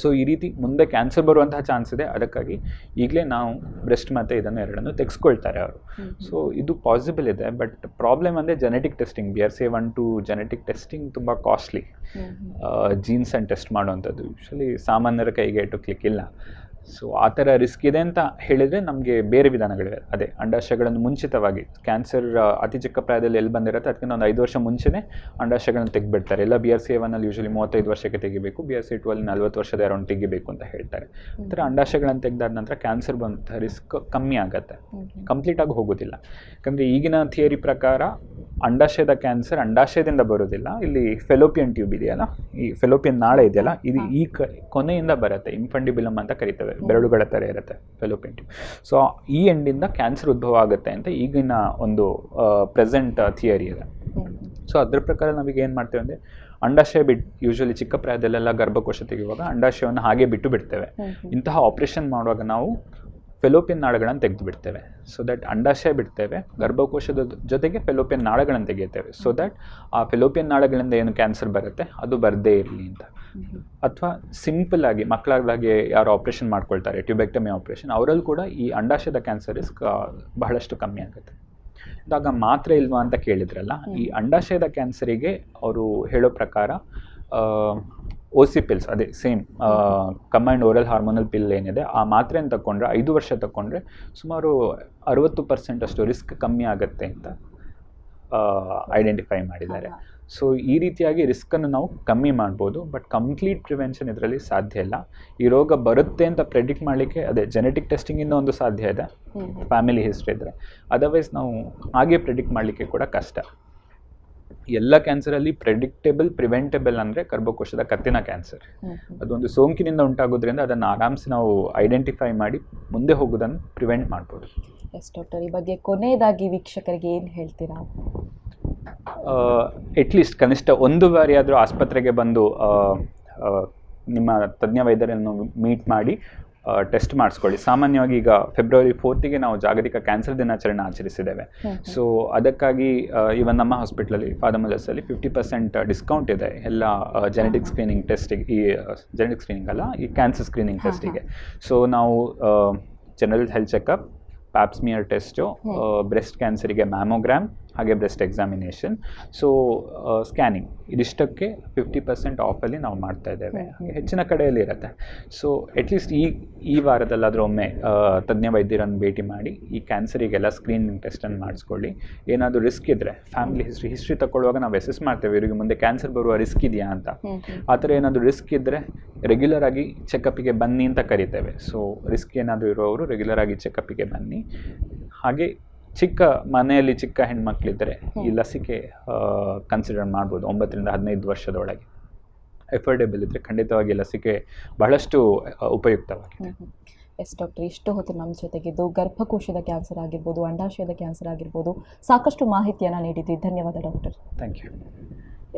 ಸೊ ಈ ರೀತಿ ಮುಂದೆ ಕ್ಯಾನ್ಸರ್ ಬರುವಂತಹ ಚಾನ್ಸ್ ಇದೆ, ಅದಕ್ಕಾಗಿ ಈಗಲೇ ನಾವು ಬ್ರೆಸ್ಟ್ ಮತ್ತು ಇದನ್ನು ಎರಡನ್ನು ತೆಗೆಸ್ಕೊಳ್ತಾರೆ ಅವರು. ಸೊ ಇದು ಪಾಸಿಬಲ್ ಇದೆ. ಬಟ್ ಪ್ರಾಬ್ಲಮ್ ಅಂದರೆ genetic testing, BRCA1 2 genetic testing ತುಂಬ ಕಾಸ್ಟ್ಲಿ. ಜೀನ್ಸನ್ನು ಟೆಸ್ಟ್ ಮಾಡುವಂಥದ್ದು ಯೂಶ್ವಲಿ ಸಾಮಾನ್ಯರ ಕೈಗೆ ಎಟುಕಲಿಕ್ಕಿಲ್ಲ. ಸೊ ಆ ಥರ ರಿಸ್ಕ್ ಇದೆ ಅಂತ ಹೇಳಿದರೆ ನಮಗೆ ಬೇರೆ ವಿಧಾನಗಳಿವೆ. ಅದೇ ಅಂಡಾಶಯಗಳನ್ನು ಮುಂಚಿತವಾಗಿ ಕ್ಯಾನ್ಸರ್ ಅತಿ ಚಿಕ್ಕ ಪ್ರಾಯದಲ್ಲಿ ಎಲ್ಲಿ ಬಂದಿರುತ್ತೆ ಅದಕ್ಕಿಂತ ಒಂದು 5 ವರ್ಷ ಮುಂಚೆನೇ ಅಂಡಾಶಯಗಳನ್ನು ತೆಗೆದುಬಿಡ್ತಾರೆ. ಎಲ್ಲ BRCA1 ಯೂಶ್ವಲಿ 35 ವರ್ಷಕ್ಕೆ ತೆಗಿಬೇಕು, BRCA2 40 ವರ್ಷದ ಅರೌಂಡ್ ತೆಗಿಬೇಕು ಅಂತ ಹೇಳ್ತಾರೆ. ಈ ಥರ ಅಂಡಾಶಯಗಳನ್ನು ತೆಗೆದಾದ ನಂತರ ಕ್ಯಾನ್ಸರ್ ಬಂದ ರಿಸ್ಕ್ ಕಮ್ಮಿ ಆಗುತ್ತೆ, ಕಂಪ್ಲೀಟಾಗಿ ಹೋಗೋದಿಲ್ಲ. ಯಾಕಂದರೆ ಈಗಿನ ಥಿಯರಿ ಪ್ರಕಾರ ಅಂಡಾಶಯದ ಕ್ಯಾನ್ಸರ್ ಅಂಡಾಶಯದಿಂದ ಬರೋದಿಲ್ಲ, ಇಲ್ಲಿ ಫೆಲೋಪಿಯನ್ ಟ್ಯೂಬ್ ಇದೆಯಲ್ಲ, ಈ ಫೆಲೋಪಿಯನ್ ನಾಳ ಇದೆಯಲ್ಲ, ಇದು ಈ ಕೊನೆಯಿಂದ ಬರುತ್ತೆ. ಇನ್ಫಂಡಿಬಿಲಮ್ ಅಂತ ಕರೀತೇವೆ, ಬೆರಳುಗಳ ಥರ ಇರುತ್ತೆ ಫೆಲೋಪಿಯನ್ ಟ್ಯೂಬ್. ಸೊ ಈ ಎಂಡಿಂದ ಕ್ಯಾನ್ಸರ್ ಉದ್ಭವ ಆಗುತ್ತೆ ಅಂತ ಈಗಿನ ಒಂದು ಪ್ರೆಸೆಂಟ್ ಥಿಯರಿ ಇದೆ. ಸೊ ಅದ್ರ ಪ್ರಕಾರ ನಾವೀಗ ಏನು ಮಾಡ್ತೇವೆ ಅಂದರೆ ಅಂಡಾಶಯ ಯೂಶ್ವಲಿ ಚಿಕ್ಕ ಪ್ರಾಯದಲ್ಲೆಲ್ಲ ಗರ್ಭಕೋಶ ತೆಗೆಯುವಾಗ ಅಂಡಾಶಯವನ್ನು ಹಾಗೆ ಬಿಡ್ತೇವೆ. ಇಂತಹ ಆಪರೇಷನ್ ಮಾಡುವಾಗ ನಾವು ಫೆಲೋಪಿಯನ್ ನಾಳಗಳನ್ನು ತೆಗೆದು ಬಿಡ್ತೇವೆ. ಸೊ ದಟ್ ಅಂಡಾಶಯ ಬಿಡ್ತೇವೆ, ಗರ್ಭಕೋಶದ ಜೊತೆಗೆ ಫೆಲೋಪಿಯನ್ ನಾಳಗಳನ್ನು ತೆಗೆಯುತ್ತೇವೆ. ಸೊ ದಟ್ ಆ ಫೆಲೋಪಿಯನ್ ನಾಳಗಳಿಂದ ಏನು ಕ್ಯಾನ್ಸರ್ ಬರುತ್ತೆ ಅದು ಬರದೇ ಇರಲಿ ಅಂತ. ಅಥವಾ ಸಿಂಪಲ್ ಆಗಿ ಮಕ್ಕಳಾದಾಗೆ ಯಾರು ಆಪ್ರೇಷನ್ ಮಾಡ್ಕೊಳ್ತಾರೆ, ಟ್ಯೂಬೆಕ್ಟಮಿ ಆಪ್ರೇಷನ್, ಅವರಲ್ಲಿ ಕೂಡ ಈ ಅಂಡಾಶಯದ ಕ್ಯಾನ್ಸರ್ ರಿಸ್ಕ್ ಬಹಳಷ್ಟು ಕಮ್ಮಿ ಆಗುತ್ತೆ. ಇದಾಗ ಮಾತ್ರೆ ಇಲ್ವಾ ಅಂತ ಕೇಳಿದ್ರಲ್ಲ, ಈ ಅಂಡಾಶಯದ ಕ್ಯಾನ್ಸರಿಗೆ ಅವರು ಹೇಳೋ ಪ್ರಕಾರ OC ಪಿಲ್ಸ್, ಅದೇ ಸೇಮ್ ಕಂಬೈನ್ಡ್ ಓರಲ್ ಹಾರ್ಮೋನಲ್ ಪಿಲ್ ಏನಿದೆ ಆ ಮಾತ್ರೆಯನ್ನು ತಗೊಂಡ್ರೆ 5 ವರ್ಷ ತಗೊಂಡ್ರೆ ಸುಮಾರು 60% ಅಷ್ಟು ರಿಸ್ಕ್ ಕಮ್ಮಿ ಆಗುತ್ತೆ ಅಂತ ಐಡೆಂಟಿಫೈ ಮಾಡಿದ್ದಾರೆ. ಸೊ ಈ ರೀತಿಯಾಗಿ ರಿಸ್ಕನ್ನು ನಾವು ಕಮ್ಮಿ ಮಾಡ್ಬೋದು. ಬಟ್ ಕಂಪ್ಲೀಟ್ ಪ್ರಿವೆನ್ಷನ್ ಇದರಲ್ಲಿ ಸಾಧ್ಯ ಇಲ್ಲ. ಈ ರೋಗ ಬರುತ್ತೆ ಅಂತ ಪ್ರೆಡಿಕ್ಟ್ ಮಾಡಲಿಕ್ಕೆ ಅದೇ ಜೆನೆಟಿಕ್ ಟೆಸ್ಟಿಂಗಿಂದ ಒಂದು ಸಾಧ್ಯ ಇದೆ, ಫ್ಯಾಮಿಲಿ ಹಿಸ್ಟ್ರಿ ಇದ್ದರೆ. ಅದರ್ವೈಸ್ ನಾವು ಹಾಗೆ ಪ್ರೆಡಿಕ್ಟ್ ಮಾಡಲಿಕ್ಕೆ ಕೂಡ ಕಷ್ಟ. ಎಲ್ಲ ಕ್ಯಾನ್ಸರಲ್ಲಿ ಪ್ರೆಡಿಕ್ಟೇಬಲ್ ಪ್ರಿವೆಂಟೇಬಲ್ ಅಂದರೆ ಗರ್ಭಕೋಶದ ಕತ್ತಿನ ಕ್ಯಾನ್ಸರ್. ಅದೊಂದು ಸೋಂಕಿನಿಂದ ಉಂಟಾಗೋದ್ರಿಂದ ಅದನ್ನು ಆರಾಮ್ಸೆ ನಾವು ಐಡೆಂಟಿಫೈ ಮಾಡಿ ಮುಂದೆ ಹೋಗೋದನ್ನು ಪ್ರಿವೆಂಟ್ ಮಾಡ್ಬೋದು. ಎಸ್ ಡಾಕ್ಟರ್, ಈ ಬಗ್ಗೆ ಕೊನೆಯದಾಗಿ ವೀಕ್ಷಕರಿಗೆ ಏನು ಹೇಳ್ತೀರಾ? ಎಟ್ಲೀಸ್ಟ್ ಕನಿಷ್ಠ ಒಂದು ಬಾರಿ ಆದರೂ ಆಸ್ಪತ್ರೆಗೆ ಬಂದು ನಿಮ್ಮ ತಜ್ಞ ವೈದ್ಯರನ್ನು ಮೀಟ್ ಮಾಡಿ ಟೆಸ್ಟ್ ಮಾಡಿಸ್ಕೊಳ್ಳಿ. ಸಾಮಾನ್ಯವಾಗಿ ಈಗ ಫೆಬ್ರವರಿ 4ಗೆ ನಾವು ಜಾಗತಿಕ ಕ್ಯಾನ್ಸರ್ ದಿನಾಚರಣೆ ಆಚರಿಸಿದ್ದೇವೆ. ಸೊ ಅದಕ್ಕಾಗಿ ಇವನ್ ನಮ್ಮ ಹಾಸ್ಪಿಟ್ಲಲ್ಲಿ ಫಾದಮಲಸಲ್ಲಿ 50% ಡಿಸ್ಕೌಂಟ್ ಇದೆ ಎಲ್ಲ ಜೆನೆಟಿಕ್ ಸ್ಕ್ರೀನಿಂಗ್ ಟೆಸ್ಟಿಗೆ. ಈ ಜೆನೆಟಿಕ್ ಸ್ಕ್ರೀನಿಂಗ್ ಅಲ್ಲ, ಈ ಕ್ಯಾನ್ಸರ್ ಸ್ಕ್ರೀನಿಂಗ್ ಟೆಸ್ಟಿಗೆ. ಸೊ ನಾವು general health checkup, Pap smear test, breast ಕ್ಯಾನ್ಸರಿಗೆ ಮ್ಯಾಮೋಗ್ರಾಮ್, ಹಾಗೆ ಬ್ರೆಸ್ಟ್ ಎಕ್ಸಾಮಿನೇಷನ್, ಸೊ ಸ್ಕ್ಯಾನಿಂಗ್, ಇದಿಷ್ಟಕ್ಕೆ 50% ಆಫಲ್ಲಿ ನಾವು ಮಾಡ್ತಾ ಇದ್ದೇವೆ. ಹೆಚ್ಚಿನ ಕಡೆಯಲ್ಲಿ ಇರುತ್ತೆ. ಸೊ ಅಟ್ಲೀಸ್ಟ್ ಈ ವಾರದಲ್ಲಾದರೂ ಒಮ್ಮೆ ತಜ್ಞ ವೈದ್ಯರನ್ನು ಭೇಟಿ ಮಾಡಿ ಈ ಕ್ಯಾನ್ಸರಿಗೆಲ್ಲ ಸ್ಕ್ರೀನಿಂಗ್ ಟೆಸ್ಟನ್ನು ಮಾಡಿಸ್ಕೊಳ್ಳಿ. ಏನಾದರೂ ರಿಸ್ಕ್ ಇದ್ದರೆ ಫ್ಯಾಮಿಲಿ ಹಿಸ್ಟ್ರಿ ತಗೊಳ್ಳುವಾಗ ನಾವು ಅಸೆಸ್ ಮಾಡ್ತೇವೆ ಇವರಿಗೆ ಮುಂದೆ ಕ್ಯಾನ್ಸರ್ ಬರುವ ರಿಸ್ಕ್ ಇದೆಯಾ ಅಂತ. ಆ ಥರ ಏನಾದರೂ ರಿಸ್ಕ್ ಇದ್ದರೆ ರೆಗ್ಯುಲರ್ ಆಗಿ ಚೆಕಪ್ಪಿಗೆ ಬನ್ನಿ ಅಂತ ಕರಿತೇವೆ. ಸೊ ರಿಸ್ಕ್ ಏನಾದರೂ ಇರೋರು ರೆಗ್ಯುಲರ್ ಆಗಿ ಚೆಕಪ್ಪಿಗೆ ಬನ್ನಿ. ಹಾಗೆ ಮನೆಯಲ್ಲಿ ಚಿಕ್ಕ ಹೆಣ್ಮಕ್ಳಿದ್ದರೆ ಈ ಲಸಿಕೆ ಕನ್ಸಿಡರ್ ಮಾಡ್ಬೋದು. 9 ರಿಂದ 15 ವರ್ಷದೊಳಗೆ ಎಫೋರ್ಡೆಬಲ್ ಇದ್ದರೆ ಖಂಡಿತವಾಗಿ ಲಸಿಕೆ ಬಹಳಷ್ಟು ಉಪಯುಕ್ತವಾಗಿದೆ. ಎಸ್ ಡಾಕ್ಟರ್, ಇಷ್ಟು ಹೊತ್ತು ನಮ್ಮ ಜೊತೆಗಿದ್ದು ಗರ್ಭಕೋಶದ ಕ್ಯಾನ್ಸರ್ ಆಗಿರ್ಬೋದು, ಅಂಡಾಶಯದ ಕ್ಯಾನ್ಸರ್ ಆಗಿರ್ಬೋದು ಸಾಕಷ್ಟು ಮಾಹಿತಿಯನ್ನು ನೀಡಿದ್ರಿ. ಧನ್ಯವಾದ ಡಾಕ್ಟರ್. Thank you.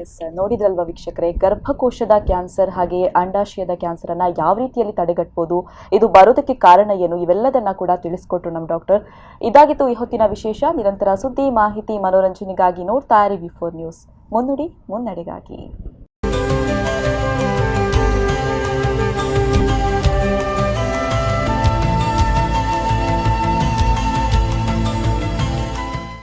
ಎಸ್, ನೋಡಿದ್ರಲ್ವ ವೀಕ್ಷಕರೇ, ಗರ್ಭಕೋಶದ ಕ್ಯಾನ್ಸರ್ ಹಾಗೆ ಅಂಡಾಶಯದ ಕ್ಯಾನ್ಸರನ್ನು ಯಾವ ರೀತಿಯಲ್ಲಿ ತಡೆಗಟ್ಬೋದು, ಇದು ಬರೋದಕ್ಕೆ ಕಾರಣ ಏನು, ಇವೆಲ್ಲದನ್ನು ಕೂಡ ತಿಳಿಸ್ಕೊಟ್ರು ನಮ್ಮ ಡಾಕ್ಟರ್. ಇದಾಗಿತ್ತು ಈ ಹೊತ್ತಿನ ವಿಶೇಷ. ನಿರಂತರ ಸುದ್ದಿ, ಮಾಹಿತಿ, ಮನೋರಂಜನೆಗಾಗಿ ನೋಡ್ತಾ ಇರಿ V4 ನ್ಯೂಸ್. ಮುನ್ನುಡಿ ಮುನ್ನಡೆಗಾಗಿ.